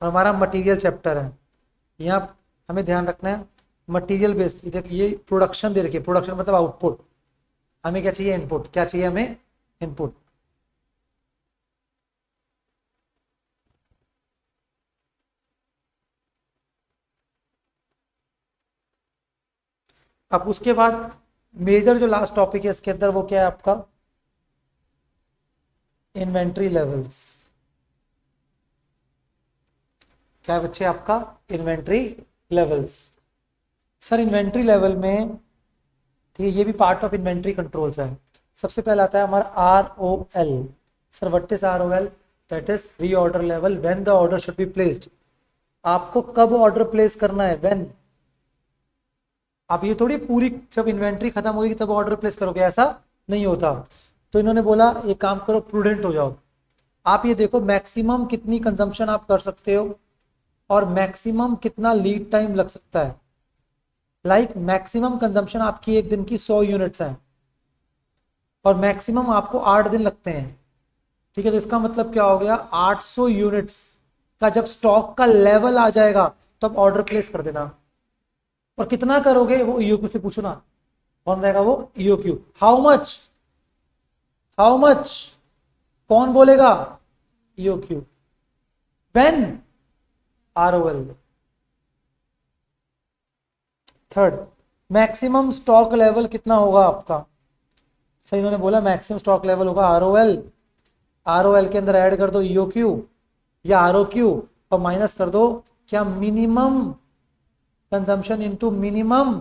और हमारा मटेरियल चैप्टर है, यहाँ हमें ध्यान रखना है मटेरियल बेस्ड। देखिए ये प्रोडक्शन दे रखी है, प्रोडक्शन मतलब आउटपुट, हमें क्या चाहिए इनपुट, क्या चाहिए हमें इनपुट। अब उसके बाद मेजर जो लास्ट टॉपिक है इसके अंदर वो क्या है आपका, इन्वेंट्री लेवल्स। क्या है बच्चे आपका inventory levels. Sir inventory level में, ठीक है, ये भी पार्ट ऑफ इन्वेंट्री कंट्रोल्स है। सबसे पहले आता है हमारा ROL। Sir what is ROL? That is reorder level, when the order should be placed. आपको कब ऑर्डर प्लेस करना है, व्हेन। आप ये थोड़ी पूरी जब इन्वेंट्री खत्म होगी तब ऑर्डर प्लेस करोगे, ऐसा नहीं होता। तो इन्होंने बोला एक काम करो, प्रूडेंट हो जाओ। आप ये देखो मैक्सिमम कितनी कंजम्पशन आप कर सकते हो और मैक्सिमम कितना लीड टाइम लग सकता है। लाइक मैक्सिमम कंजम्पशन आपकी एक दिन की 100 यूनिट्स है और मैक्सिमम आपको 8 दिन लगते हैं। ठीक है, तो इसका मतलब क्या हो गया, 800 यूनिट्स का जब स्टॉक का लेवल आ जाएगा तब ऑर्डर प्लेस कर देना। और कितना करोगे वो ईओक्यू से पूछो ना, कौन रहेगा वो EOQ. How much, how much कौन बोलेगा, EOQ. When, ROL। Third, maximum stock level कितना होगा आपका। सही, इन्होंने बोला मैक्सिमम स्टॉक लेवल होगा ROL। ROL के अंदर ऐड कर दो EOQ या ROQ और माइनस कर दो क्या, minimum consumption into minimum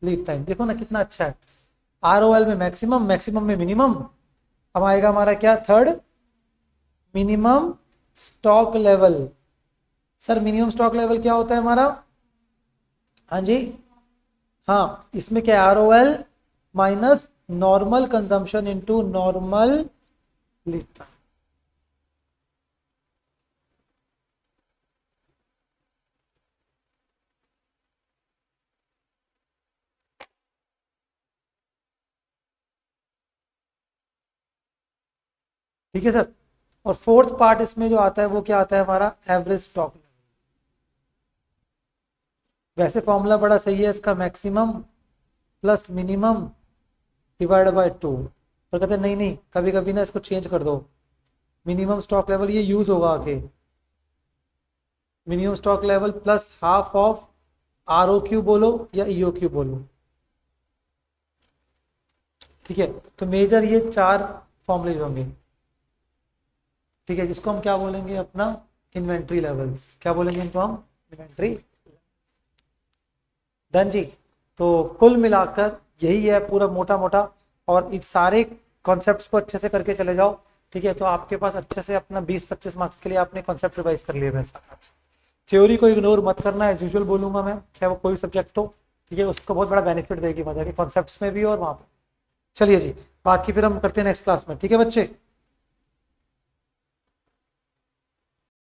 lead time. देखो ना कितना अच्छा है, ROL में मैक्सिमम, मैक्सिमम में मिनिमम। अब आएगा हमारा क्या, third, minimum stock level. Sir minimum stock level क्या होता है हमारा, हाँ जी, हाँ इसमें क्या ROL minus normal consumption into normal lead time. ठीक है सर। और फोर्थ पार्ट इसमें जो आता है वो क्या आता है हमारा, एवरेज स्टॉक लेवल। वैसे फॉर्मूला बड़ा सही है इसका, maximum plus minimum divide by 2, पर कहते हैं नहीं नहीं कभी कभी ना इसको चेंज कर दो, मिनिमम स्टॉक लेवल ये यूज होगा आगे, minimum stock level plus half of ROQ बोलो या EOQ बोलो। ठीक है, तो मेजर ये 4 फॉर्मूले होंगे। ठीक है, जिसको हम क्या बोलेंगे अपना इन्वेंट्री लेवल्स, क्या बोलेंगे इनको हम, इन्वेंट्री। डन जी। तो कुल मिलाकर यही है पूरा मोटा मोटा, और इस सारे कॉन्सेप्ट्स को अच्छे से करके चले जाओ। ठीक है, तो आपके पास अच्छे से अपना 20-25 मार्क्स के लिए आपने कॉन्सेप्ट रिवाइज कर लिए मेरे साथ आज। थ्योरी को इग्नोर मत करना, एज यूजुअल बोलूंगा मैं, चाहे वो कोई सब्जेक्ट हो। ठीक है, उसको बहुत बड़ा बेनिफिट देगी मजा के कॉन्सेप्ट्स में भी और वहाँ पर। चलिए जी, बाकी फिर हम करते हैं नेक्स्ट क्लास में। ठीक है बच्चे।